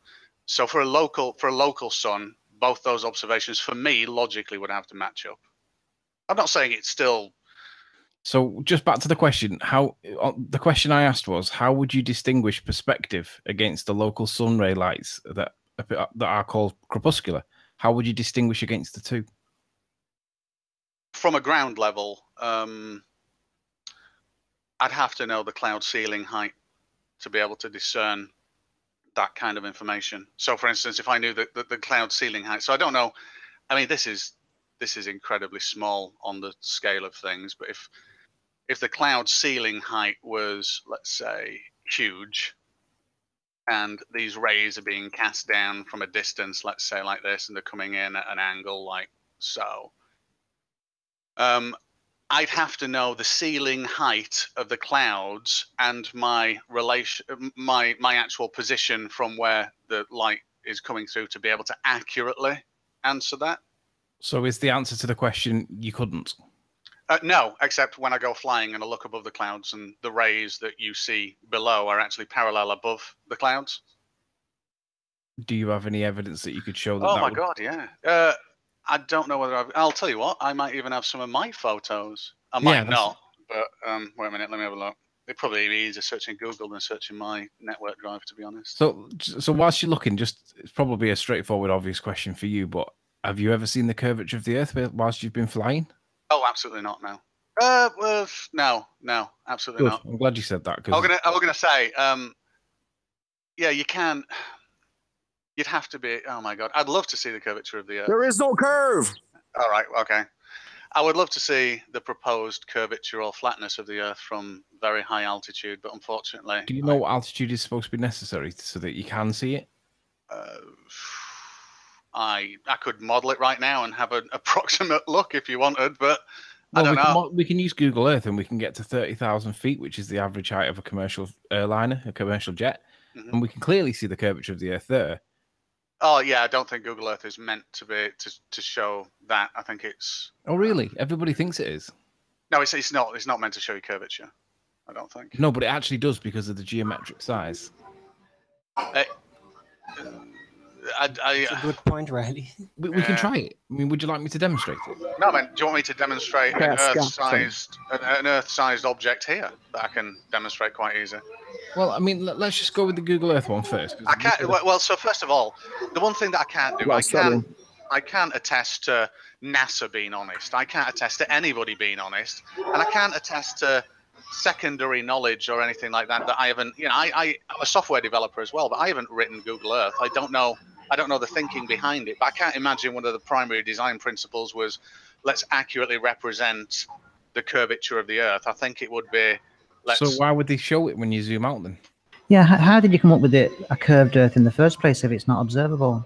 So for a local sun, both those observations for me logically would have to match up. I'm not saying it's still. So just back to the question, the question I asked was, how would you distinguish perspective against the local sun ray lights that are called crepuscular? How would you distinguish against the two? From a ground level, I'd have to know the cloud ceiling height to be able to discern that kind of information. So for instance, if I knew the cloud ceiling height, so I don't know, I mean, this is incredibly small on the scale of things, but if the cloud ceiling height was, let's say, huge, and these rays are being cast down from a distance, let's say like this, and they're coming in at an angle like so, I'd have to know the ceiling height of the clouds and my actual position from where the light is coming through to be able to accurately answer that. So is the answer to the question you couldn't? No, except when I go flying and I look above the clouds and the rays that you see below are actually parallel above the clouds. Do you have any evidence that you could show that? Oh my God, yeah. I don't know whether I'll tell you what, I might even have some of my photos. I might not, but wait a minute, let me have a look. It'd probably be easier searching Google than searching my network drive, to be honest. So whilst you're looking, it's probably a straightforward, obvious question for you, but have you ever seen the curvature of the Earth whilst you've been flying? Oh, absolutely not. No. Well, no, absolutely Good. not. I'm glad you said that. I was gonna say, yeah, you can. You'd have to be. Oh my God, I'd love to see the curvature of the Earth. There is no curve. All right. Okay. I would love to see the proposed curvature or flatness of the Earth from very high altitude, but unfortunately. Do you know what altitude is supposed to be necessary so that you can see it? I could model it right now and have an approximate look if you wanted, but I don't know. We can use Google Earth and we can get to 30,000 feet, which is the average height of a commercial airliner, a commercial jet, and we can clearly see the curvature of the Earth there. Oh yeah, I don't think Google Earth is meant to be to show that. I think it's. Oh really? Everybody thinks it is. No, it's not. It's not meant to show you curvature. I don't think. No, but it actually does because of the geometric size. That's a good point, Riley. We can try it. I mean, would you like me to demonstrate it? No, man. Do you want me to demonstrate an Earth-sized object here that I can demonstrate quite easy? Well, I mean, let's just go with the Google Earth one first. I can't. Well, so first of all, the one thing that I can't do, I can't attest to NASA being honest. I can't attest to anybody being honest, and I can't attest to secondary knowledge or anything like that. That I haven't. I'm a software developer as well, but I haven't written Google Earth. I don't know the thinking behind it, but I can't imagine one of the primary design principles was let's accurately represent the curvature of the Earth. I think it would be. So why would they show it when you zoom out then? Yeah, how did you come up with a curved Earth in the first place if it's not observable?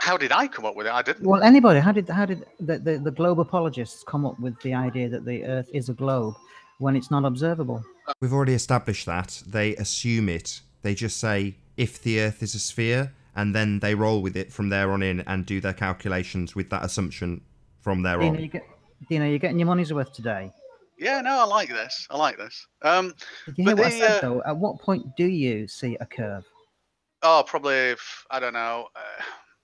How did I come up with it? I didn't. Well, anybody. How did the globe apologists come up with the idea that the Earth is a globe when it's not observable? We've already established that. They assume it. They just say, if the Earth is a sphere, and then they roll with it from there on in and do their calculations with that assumption from there on. Dino, you're getting your money's worth today. Yeah, no, I like this. Did you hear what I said, though? At what point do you see a curve? Oh, probably, I don't know.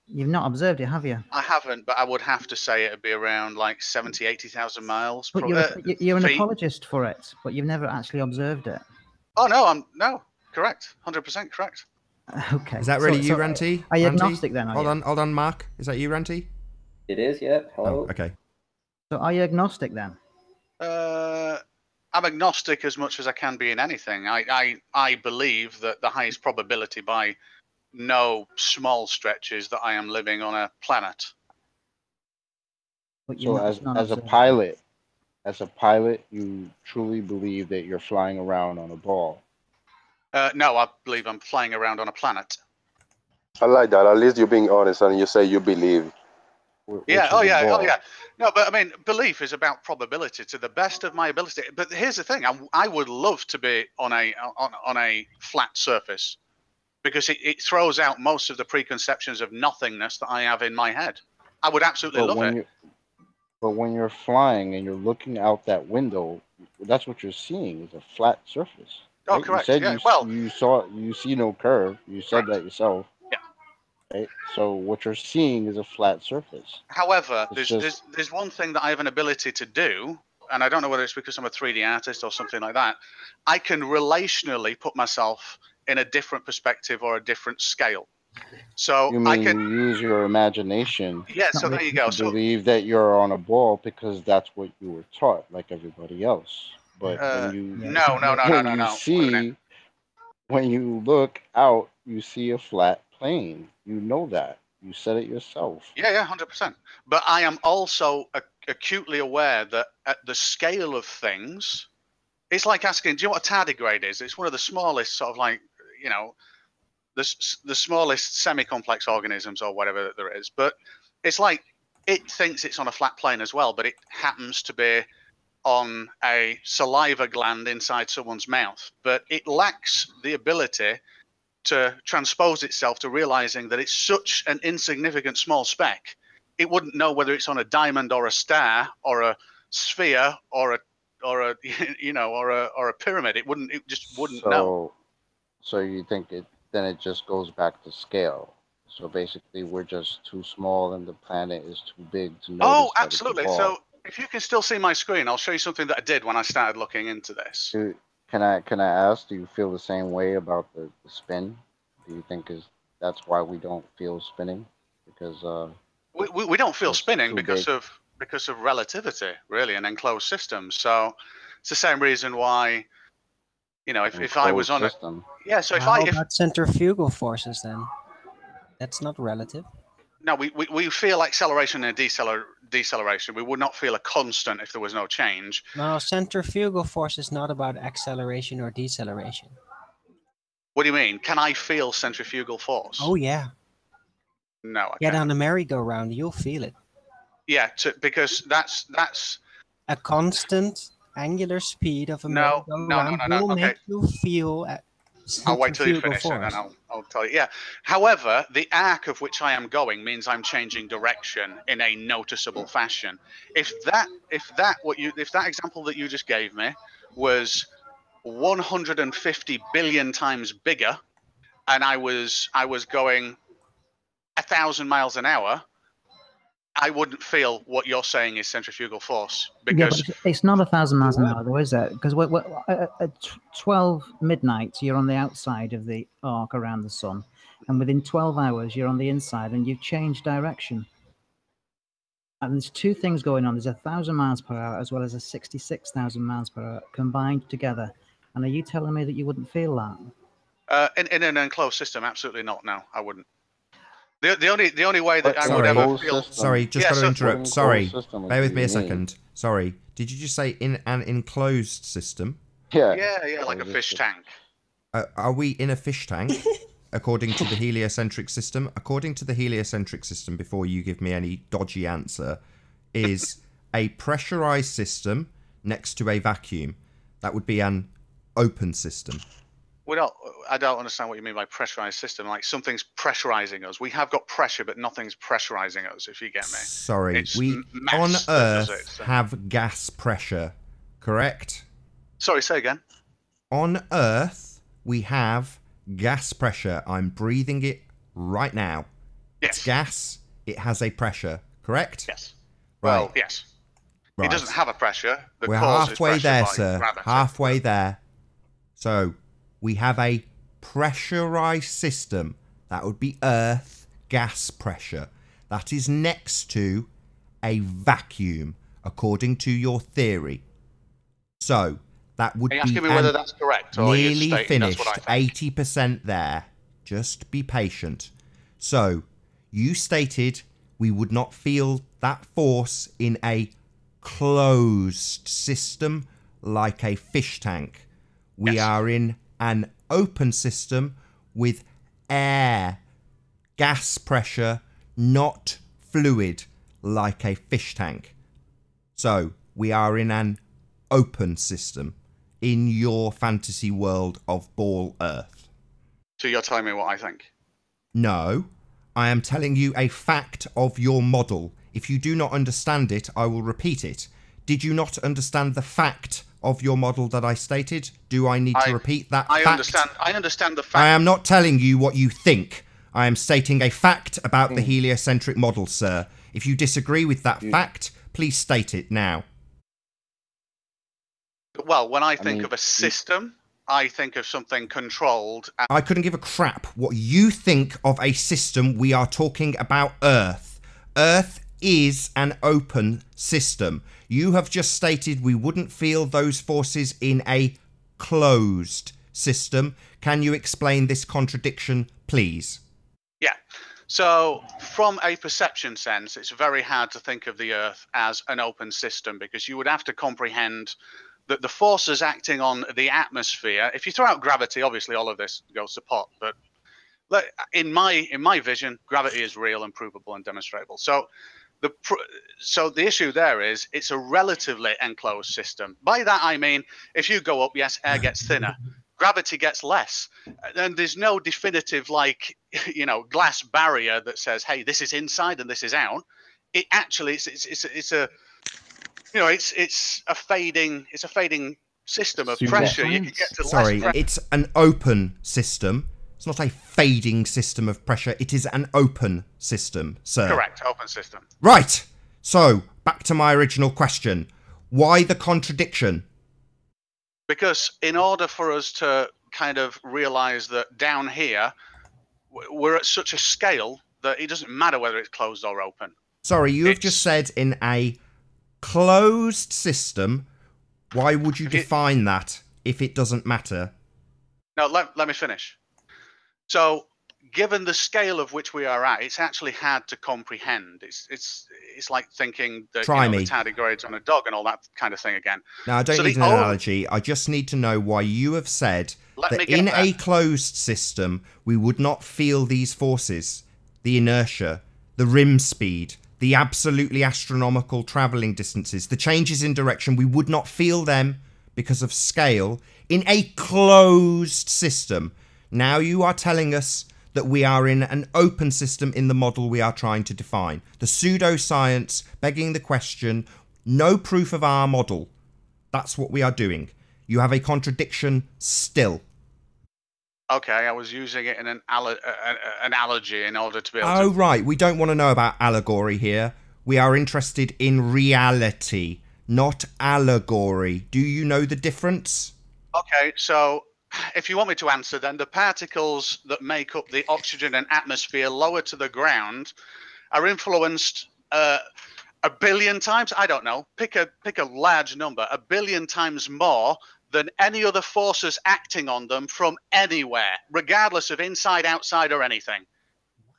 You've not observed it, have you? I haven't, but I would have to say it'd be around like 70, 80,000 miles. But you're an feet. apologist for it, but you've never actually observed it. Oh no, no, correct, 100% correct. Okay. Is that really you, Ranty? Are you Ranty? agnostic then? Hold on, Mark. Is that you, Ranty? It is, yeah. Hello. Oh, okay. So are you agnostic then? I'm agnostic as much as I can be in anything. I believe that the highest probability by no small stretches that I am living on a planet. So as a pilot, you truly believe that you're flying around on a ball. No, I believe I'm flying around on a planet. I like that. At least you're being honest and you say you believe. Yeah. Oh yeah. Oh yeah. No, but I mean, belief is about probability to the best of my ability. But here's the thing: I would love to be on a flat surface because it throws out most of the preconceptions of nothingness that I have in my head. I would absolutely love it. But when you're flying and you're looking out that window, that's what you're seeing is a flat surface. Oh, right? correct. You said Yeah. you see no curve. You said that yourself. Yeah. Right? So what you're seeing is a flat surface. However, there's one thing that I have an ability to do, and I don't know whether it's because I'm a 3D artist or something like that. I can relationally put myself in a different perspective or a different scale. So You mean you use your imagination? Yeah. So there you go. So believe that you're on a ball because that's what you were taught, like everybody else. But when you when you look out, you see a flat plane. You know that. You said it yourself. Yeah, 100%. But I am also acutely aware that at the scale of things, it's like asking, do you know what a tardigrade is? It's one of the smallest sort of like, you know, the smallest semi-complex organisms or whatever that there is. But it's like it thinks it's on a flat plane as well, but it happens to be on a saliva gland inside someone's mouth. But it lacks the ability to transpose itself to realizing that it's such an insignificant small speck, it wouldn't know whether it's on a diamond or a star or a sphere or a pyramid. It just wouldn't know. So you think then it just goes back to scale. So basically we're just too small and the planet is too big to notice. Oh, absolutely. So if you can still see my screen, I'll show you something that I did when I started looking into this. Can I ask, do you feel the same way about the spin? Do you think that's why we don't feel spinning? Because we don't feel spinning because of relativity, really, an enclosed system. So it's the same reason why, you know, if I was on a so how about centrifugal forces then? That's not relative. No, we feel acceleration and deceleration. We would not feel a constant if there was no change. No, centrifugal force is not about acceleration or deceleration. What do you mean? Can I feel centrifugal force? Oh yeah. No, I Get can't. on a merry-go-round, you'll feel it. Yeah, because that's a constant angular speed of a merry-go-round will make you feel. I'll wait till you finish it, and I'll tell you. Yeah. However, the arc of which I am going means I'm changing direction in a noticeable fashion. If that example that you just gave me was 150 billion times bigger, and I was going 1,000 miles an hour, I wouldn't feel what you're saying is centrifugal force, because but it's not 1,000 miles an hour, though, is it? Because at 12 midnight, you're on the outside of the arc around the sun, and within 12 hours, you're on the inside, and you've changed direction. And there's two things going on. There's 1,000 miles per hour as well as 66,000 miles per hour combined together. And are you telling me that you wouldn't feel that? In an enclosed system, absolutely not. No, I wouldn't. The only way that I would ever feel. Sorry, just got to interrupt. Sorry, bear with me a second. Sorry, did you just say in an enclosed system? Yeah, like a fish tank. Are we in a fish tank? According to the heliocentric system? According to the heliocentric system, before you give me any dodgy answer, is a pressurized system next to a vacuum. That would be an open system. I don't understand what you mean by pressurized system. Like something's pressurizing us. We have got pressure, but nothing's pressurizing us, if you get me. Sorry, we on Earth have gas pressure, correct? Sorry, say again. On Earth, we have gas pressure. I'm breathing it right now. It's gas. It has a pressure, correct? Yes. Right. Well, yes. Right. It doesn't have a pressure. The We're cause is halfway pressure there, by sir. gravity. Halfway there. So, we have a pressurized system. That would be Earth gas pressure. That is next to a vacuum, according to your theory. So, that would Are you be asking me whether that's correct? Or nearly are you stating that's what I finished. think? 80% there. Just be patient. So, you stated we would not feel that force in a closed system like a fish tank. We are in an open system with air, gas pressure, not fluid like a fish tank. So, we are in an open system in your fantasy world of Ball Earth. So you're telling me what I think? No, I am telling you a fact of your model. If you do not understand it, I will repeat it. Did you not understand the fact of your model that I stated? Do I need to repeat that fact? I understand the fact. I am not telling you what you think. I am stating a fact about the heliocentric model, sir. If you disagree with that fact, please state it now. Well, when I think of a system, I think of something controlled. I couldn't give a crap what you think of a system. We are talking about Earth. Earth is an open system. You have just stated we wouldn't feel those forces in a closed system. Can you explain this contradiction, please? Yeah. So from a perception sense, it's very hard to think of the Earth as an open system because you would have to comprehend that the forces acting on the atmosphere, if you throw out gravity, obviously all of this goes to pot, but in my vision, gravity is real and provable and demonstrable. So the issue there is it's a relatively enclosed system. By that I mean, if you go up, yes, air gets thinner, gravity gets less, and there's no definitive glass barrier that says, hey, this is inside and this is out. It actually it's a fading system of pressure. You can get to less pressure. It's an open system. It's not a fading system of pressure. It is an open system, sir. Correct, open system. Right. So, back to my original question. Why the contradiction? Because in order for us to kind of realize that down here, we're at such a scale that it doesn't matter whether it's closed or open. Sorry, you have just said in a closed system. Why would you define that if it doesn't matter? No, let me finish. So, given the scale of which we are at, it's actually hard to comprehend. It's like thinking that the tardigrades on a dog and all that kind of thing again. Now, I don't need an analogy. I just need to know why you have said that in a closed system, we would not feel these forces, the inertia, the rim speed, the absolutely astronomical travelling distances, the changes in direction. We would not feel them because of scale in a closed system. Now you are telling us that we are in an open system in the model we are trying to define. The pseudoscience begging the question, no proof of our model. That's what we are doing. You have a contradiction still. Okay, I was using it in an analogy in order to be able to... Oh, right. We don't want to know about allegory here. We are interested in reality, not allegory. Do you know the difference? Okay, so if you want me to answer, then the particles that make up the oxygen and atmosphere lower to the ground are influenced a billion times. I don't know. Pick a large number. 1 billion times more than any other forces acting on them from anywhere, regardless of inside, outside, or anything.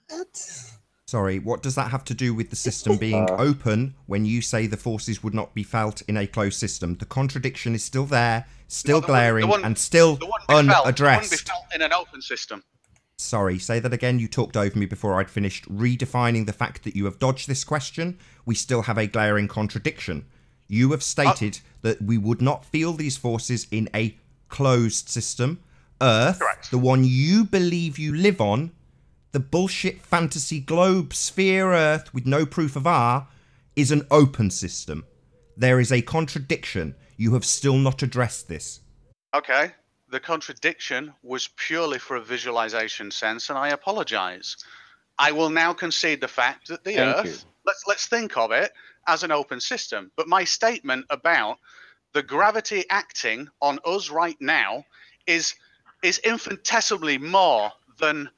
What? Sorry, what does that have to do with the system being open when you say the forces would not be felt in a closed system? The contradiction is still there, still glaring, and still unaddressed. It wouldn't be felt in an open system. Sorry, say that again. You talked over me before I'd finished redefining the fact that you have dodged this question. We still have a glaring contradiction. You have stated that we would not feel these forces in a closed system. Earth, the one you believe you live on, the bullshit fantasy globe sphere Earth with no proof of R, is an open system. There is a contradiction. You have still not addressed this. Okay. The contradiction was purely for a visualization sense, and I apologize. I will now concede the fact that the Thank you. Earth, let's think of it as an open system. But my statement about the gravity acting on us right now is infinitesimally more than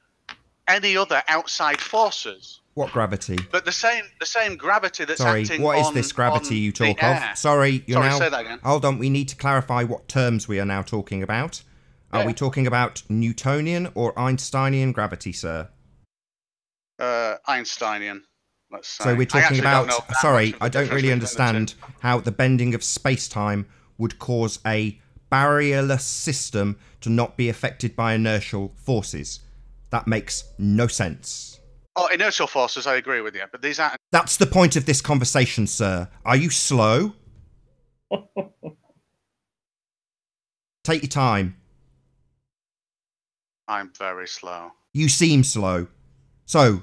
any other outside forces. What gravity? But the same gravity that's Sorry, acting what is on, this gravity on you talk the of? air. Sorry, you're Sorry, now. say that again. Hold on, we need to clarify what terms we are now talking about. Are we talking about Newtonian or Einsteinian gravity, sir? Einsteinian, let's say. So we're talking about. Sorry, I don't really difference between the understand how the bending of space-time would cause a barrierless system to not be affected by inertial forces. That makes no sense. Oh, inertial forces, I agree with you, but these aren't. That's the point of this conversation, sir. Are you slow? Take your time. I'm very slow. You seem slow. So,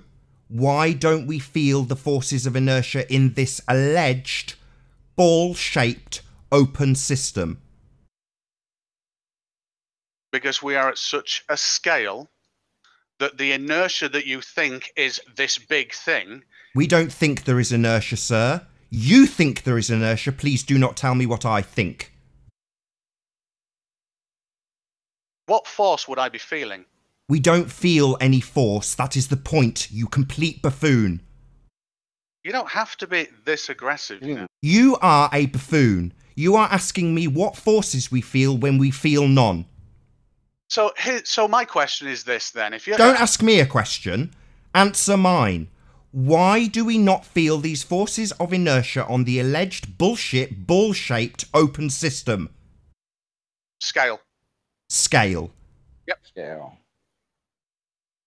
why don't we feel the forces of inertia in this alleged ball-shaped open system? Because we are at such a scale that the inertia that you think is this big thing. We don't think there is inertia, sir. You think there is inertia. Please do not tell me what I think. What force would I be feeling? We don't feel any force. That is the point, you complete buffoon. You don't have to be this aggressive. You know? You are a buffoon. You are asking me what forces we feel when we feel none. So my question is this then: if you don't ask me a question, answer mine. Why do we not feel these forces of inertia on the alleged bullshit ball-shaped open system? Scale. Scale. Yep. Scale.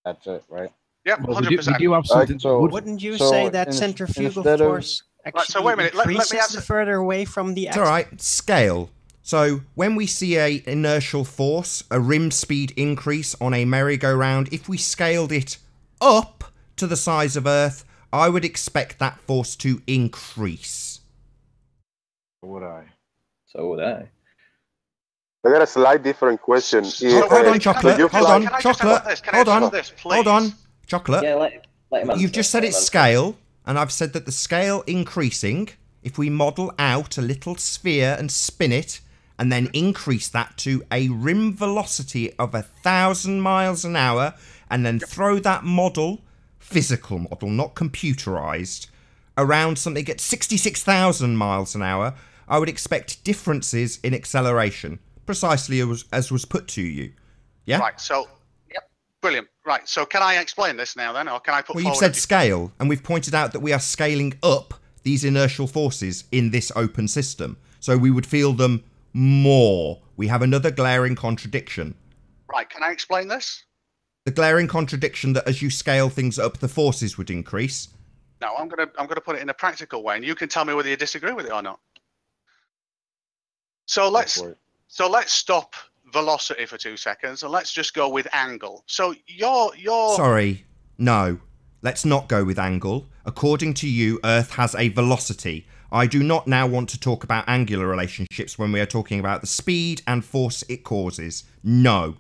That's it, right? Yep, 100%. We do have something. Wouldn't you say that centrifugal force actually so wait a minute. Let me increases the further away from the It's all right. Scale. So when we see a inertial force, a rim speed increase on a merry-go-round, if we scaled it up to the size of Earth, I would expect that force to increase. So would I. So would I. I got a slight different question. Hold on, Chocolate. Hold on, Chocolate. Hold on, Chocolate. Yeah, let him You've just said it's scale, and I've said that the scale increasing, if we model out a little sphere and spin it, and then increase that to a rim velocity of 1,000 miles an hour, and then throw that model, physical model, not computerized, around something at 66,000 miles an hour, I would expect differences in acceleration, precisely as was put to you. Yeah? Right, so, yep, brilliant. Right, so can I explain this now then, or can I put Well, forward... you've said scale, and we've pointed out that we are scaling up these inertial forces in this open system, so we would feel them more. We have another glaring contradiction. Right, can I explain this? The glaring contradiction that as you scale things up, the forces would increase. No, I'm gonna put it in a practical way, and you can tell me whether you disagree with it or not. So let's stop velocity for 2 seconds, and let's just go with angle. So you're Sorry, no. Let's not go with angle. According to you, Earth has a velocity. I do not now want to talk about angular relationships when we are talking about the speed and force it causes. No.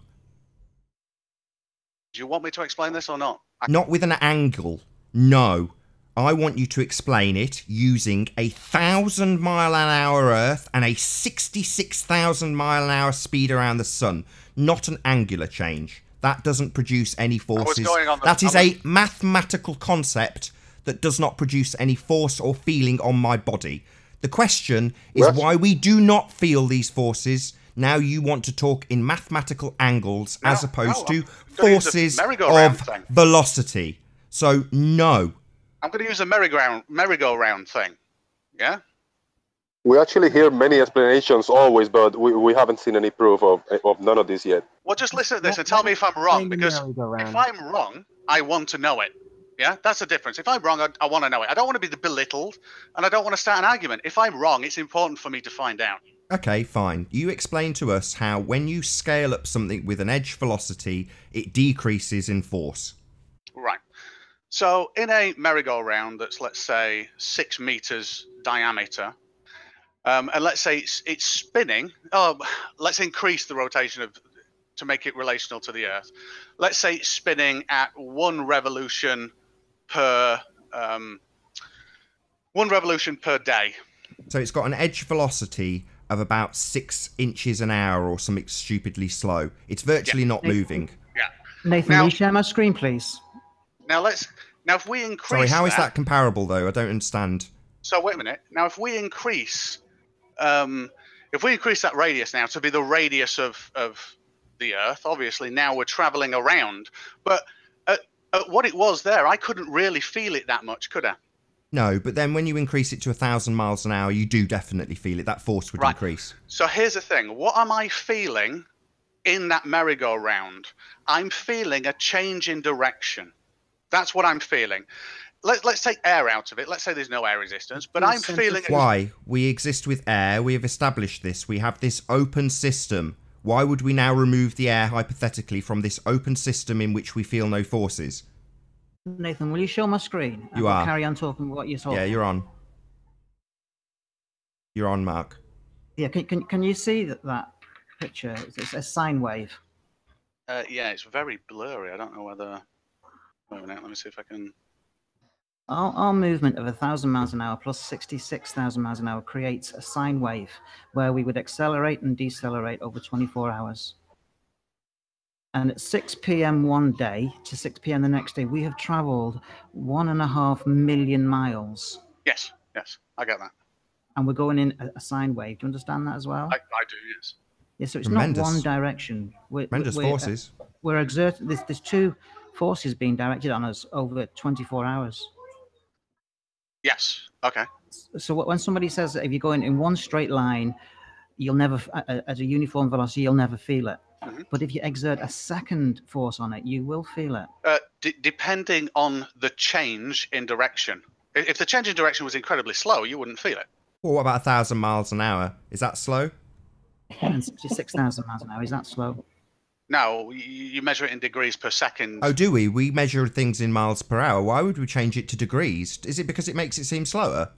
Do you want me to explain this or not? Not with an angle. No. I want you to explain it using 1,000 mile an hour Earth and a 66,000 mile an hour speed around the sun. Not an angular change. That doesn't produce any forces. That is a mathematical concept that does not produce any force or feeling on my body. The question is why we do not feel these forces. Now you want to talk in mathematical angles as opposed to forces of velocity. So, no. I'm going to use a merry-go-round thing. Yeah? We actually hear many explanations always, but we haven't seen any proof of none of this yet. Well, just listen to this and tell me if I'm wrong, because if I'm wrong, I want to know it. Yeah, that's the difference. If I'm wrong, I want to know it. I don't want to be belittled, and I don't want to start an argument. If I'm wrong, it's important for me to find out. Okay, fine. You explain to us how when you scale up something with an edge velocity, it decreases in force. Right. So in a merry-go-round that's, let's say, 6 meters diameter, and let's say it's spinning. Oh, let's increase the rotation to make it relational to the Earth. Let's say it's spinning at 1 revolution per day. So it's got an edge velocity of about 6 inches an hour or something stupidly slow. It's virtually not moving. Yeah. Nathan, will you share my screen, please? Now if we increase. Sorry, how is that comparable though? I don't understand. So wait a minute. Now if we increase that radius now to be the radius of the Earth, obviously now we're traveling around. But at what it was there, I couldn't really feel it that much, could I? No, but then when you increase it to 1,000 miles an hour, you do definitely feel it. That force would increase. So here's the thing. What am I feeling in that merry-go-round? I'm feeling a change in direction. That's what I'm feeling. Let's take air out of it. Let's say there's no air resistance, but I'm feeling... Why? We exist with air. We have established this. We have this open system. Why would we now remove the air, hypothetically, from this open system in which we feel no forces? Nathan, will you show my screen? You are. Carry on talking what you're talking. Yeah, you're on. You're on, Mark. Yeah, can you see that picture? It's a sine wave. Yeah, it's very blurry. I don't know whether... Wait a minute, let me see if I can... Our movement of 1,000 miles an hour plus 66,000 miles an hour creates a sine wave where we would accelerate and decelerate over 24 hours. And at 6 p.m. one day to 6 p.m. the next day, we have traveled 1.5 million miles. Yes, I get that. And we're going in a sine wave. Do you understand that as well? I do, yes. Yeah, so it's Tremendous. not one direction. Tremendous forces. We're exerting, there's two forces being directed on us over 24 hours. Yes, okay. So when somebody says that if you're going in one straight line, you'll never, at a uniform velocity, you'll never feel it. Mm-hmm. But if you exert a second force on it, you will feel it. Depending on the change in direction. If the change in direction was incredibly slow, you wouldn't feel it. Well, what about 1,000 miles an hour? Is that slow? And 66,000 miles an hour, is that slow? No, you measure it in degrees per second. Oh, do we? We measure things in miles per hour. Why would we change it to degrees? Is it because it makes it seem slower?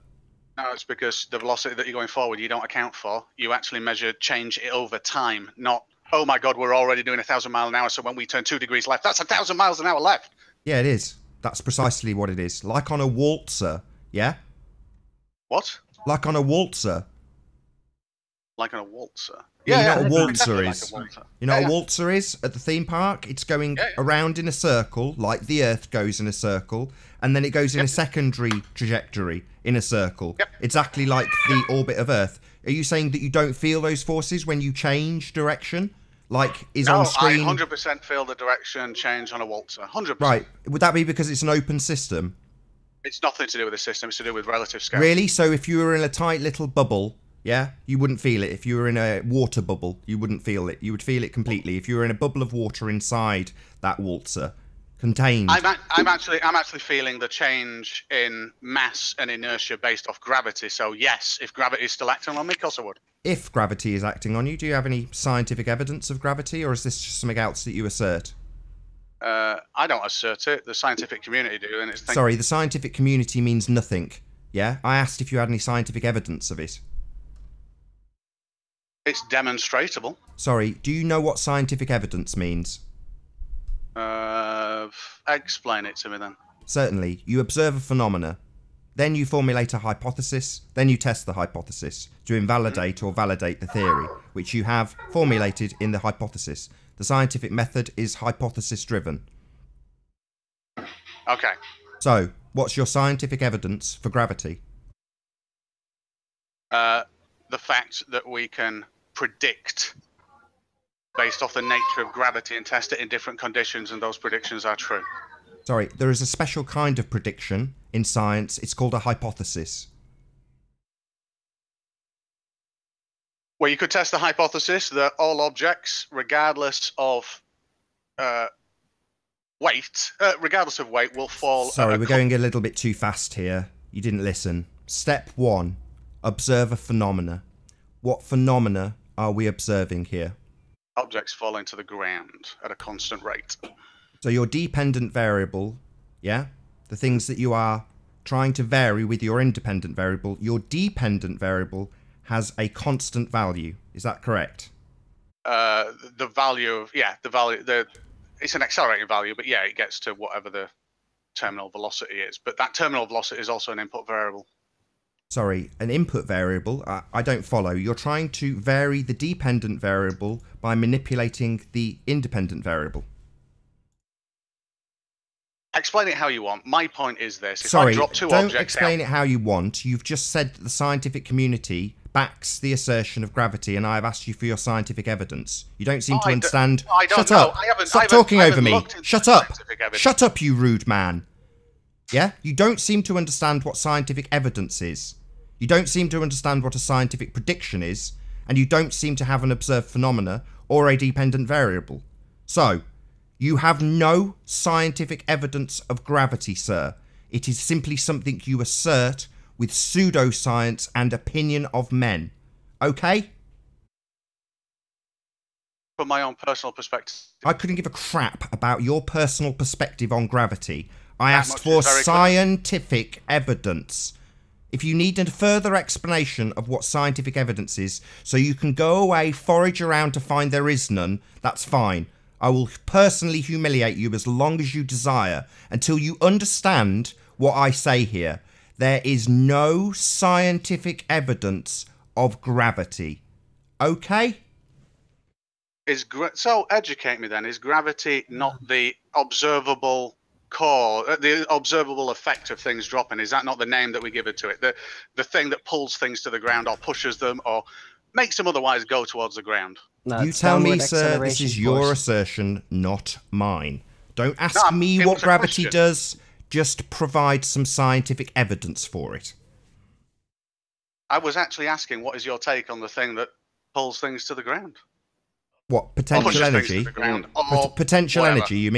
No, it's because the velocity that you're going forward, you don't account for. You actually measure change over time, not, oh my God, we're already doing 1,000 miles an hour, so when we turn 2 degrees left, that's 1,000 miles an hour left. Yeah, it is. That's precisely what it is. Like on a waltzer, yeah? What? Like on a waltzer. Like on a waltzer? Yeah, you know what a waltzer exactly is? like a waltzer. You know what a waltzer is at the theme park? It's going around in a circle, like the Earth goes in a circle, and then it goes in a secondary trajectory in a circle, exactly like the orbit of Earth. Are you saying that you don't feel those forces when you change direction? Like is on screen? No, I 100% feel the direction change on a waltzer. 100%. Right. Would that be because it's an open system? It's nothing to do with the system. It's to do with relative scale. Really? So if you were in a tight little bubble, yeah, you wouldn't feel it. If you were in a water bubble, you wouldn't feel it. You would feel it completely. If you were in a bubble of water inside that waltzer, contained. I'm actually feeling the change in mass and inertia based off gravity. So yes, if gravity is still acting on me, of course I would. If gravity is acting on you, do you have any scientific evidence of gravity, or is this just something else that you assert? I don't assert it. The scientific community do, and it's. Sorry, the scientific community means nothing. Yeah, I asked if you had any scientific evidence of it. It's demonstrable. Sorry, do you know what scientific evidence means? Explain it to me then. Certainly. You observe a phenomena. Then you formulate a hypothesis. Then you test the hypothesis to invalidate or validate the theory, which you have formulated in the hypothesis. The scientific method is hypothesis-driven. Okay. So, what's your scientific evidence for gravity? The fact that we can predict based off the nature of gravity and test it in different conditions, and those predictions are true. Sorry, there is a special kind of prediction in science. It's called a hypothesis. Well, you could test the hypothesis that all objects, regardless of weight, will fall... Sorry, we're going a little bit too fast here. You didn't listen. Step 1. Observe a phenomena. What phenomena are we observing here? Objects falling to the ground at a constant rate. So your dependent variable, yeah? The things that you are trying to vary with your independent variable, your dependent variable has a constant value. Is that correct? The value of, it's an accelerating value, but yeah, it gets to whatever the terminal velocity is, but that terminal velocity is also an input variable. Sorry, an input variable? I don't follow. You're trying to vary the dependent variable by manipulating the independent variable. Explain it how you want. My point is this. If Sorry, I drop two don't objects explain out, it how you want. You've just said that the scientific community backs the assertion of gravity, and I've asked you for your scientific evidence. You don't seem to understand. I don't Shut know. up. Stop talking over me. Shut up. evidence. Shut up, you rude man. Yeah? You don't seem to understand what scientific evidence is. You don't seem to understand what a scientific prediction is, and you don't seem to have an observed phenomena or a dependent variable. So, you have no scientific evidence of gravity, sir. It is simply something you assert with pseudoscience and opinion of men. Okay? from my own personal perspective, I couldn't give a crap about your personal perspective on gravity. I That asked much for is very clear. scientific evidence. If you need a further explanation of what scientific evidence is, so you can go away, forage around to find there is none, that's fine. I will personally humiliate you as long as you desire, until you understand what I say here. There is no scientific evidence of gravity. Okay? So educate me then. Is gravity not the observable core, the observable effect of things dropping? Is that not the name that we give it to it? The thing that pulls things to the ground or pushes them or makes them otherwise go towards the ground? No, You it's tell me, downward sir, this acceleration is your force. assertion, not mine. Don't ask No, me it what was a gravity question. does, just provide some scientific evidence for it. I was actually asking, what is your take on the thing that pulls things to the ground? What, potential pushes things to energy? the ground, or Potential whatever. energy, you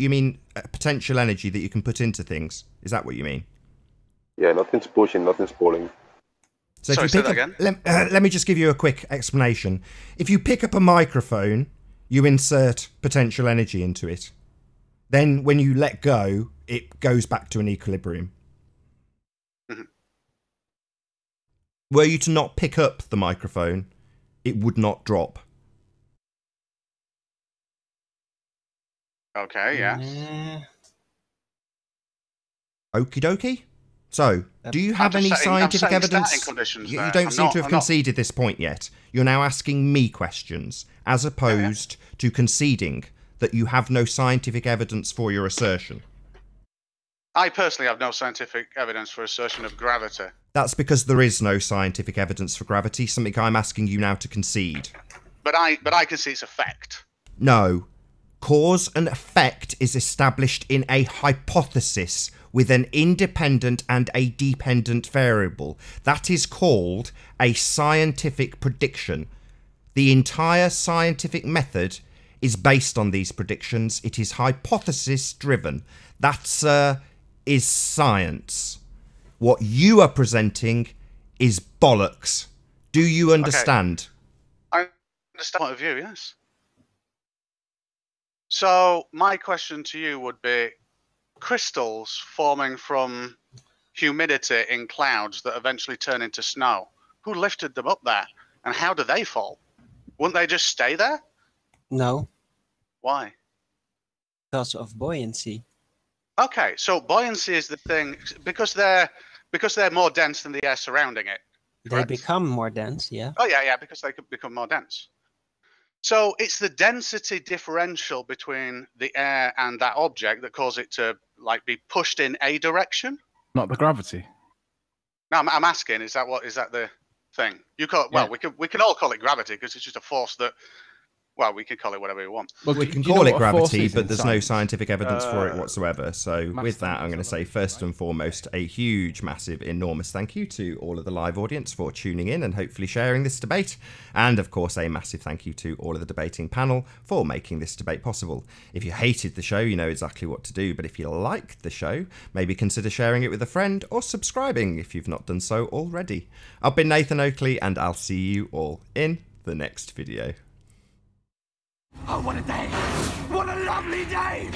mean potential energy that you can put into things? Is that what you mean? Yeah, nothing's pushing, nothing's pulling. So Sorry, if you say pick that up, again? let me just give you a quick explanation. If you pick up a microphone, you insert potential energy into it. Then when you let go, it goes back to an equilibrium. Mhm. Were you to not pick up the microphone, it would not drop. Okay, yeah. Okie dokie. So, do you have I'm any just setting- I'm scientific setting evidence? starting conditions You there. don't I'm seem not- to have I'm not- conceded this point yet. You're now asking me questions, as opposed to conceding that you have no scientific evidence for your assertion. I personally have no scientific evidence for assertion of gravity. That's because there is no scientific evidence for gravity, something I'm asking you now to concede. But I can see its effect. No. Cause and effect is established in a hypothesis with an independent and a dependent variable. That is called a scientific prediction. The entire scientific method is based on these predictions. It is hypothesis driven. That is science. What you are presenting is bollocks. Do you understand? I understand point of view, yes. So my question to you would be, crystals forming from humidity in clouds that eventually turn into snow, who lifted them up there? And how do they fall? Wouldn't they just stay there? No, Why? because of buoyancy. Okay, so buoyancy is the thing, because they're more dense than the air surrounding it. They Correct? become more dense, yeah. Oh yeah, because they could become more dense. So it's the density differential between the air and that object that causes it to be pushed in a direction. Not the gravity. No, I'm asking, is that the thing? You call it, well, we can all call it gravity because it's just a force that, well, we can call it whatever we want. Well, we can call it gravity, but there's no scientific evidence for it whatsoever. So with that, I'm going to say first and foremost, a huge, massive, enormous thank you to all of the live audience for tuning in and hopefully sharing this debate. And of course, a massive thank you to all of the debating panel for making this debate possible. If you hated the show, you know exactly what to do. But if you liked the show, maybe consider sharing it with a friend or subscribing if you've not done so already. I've been Nathan Oakley, and I'll see you all in the next video. Oh, what a day! What a lovely day!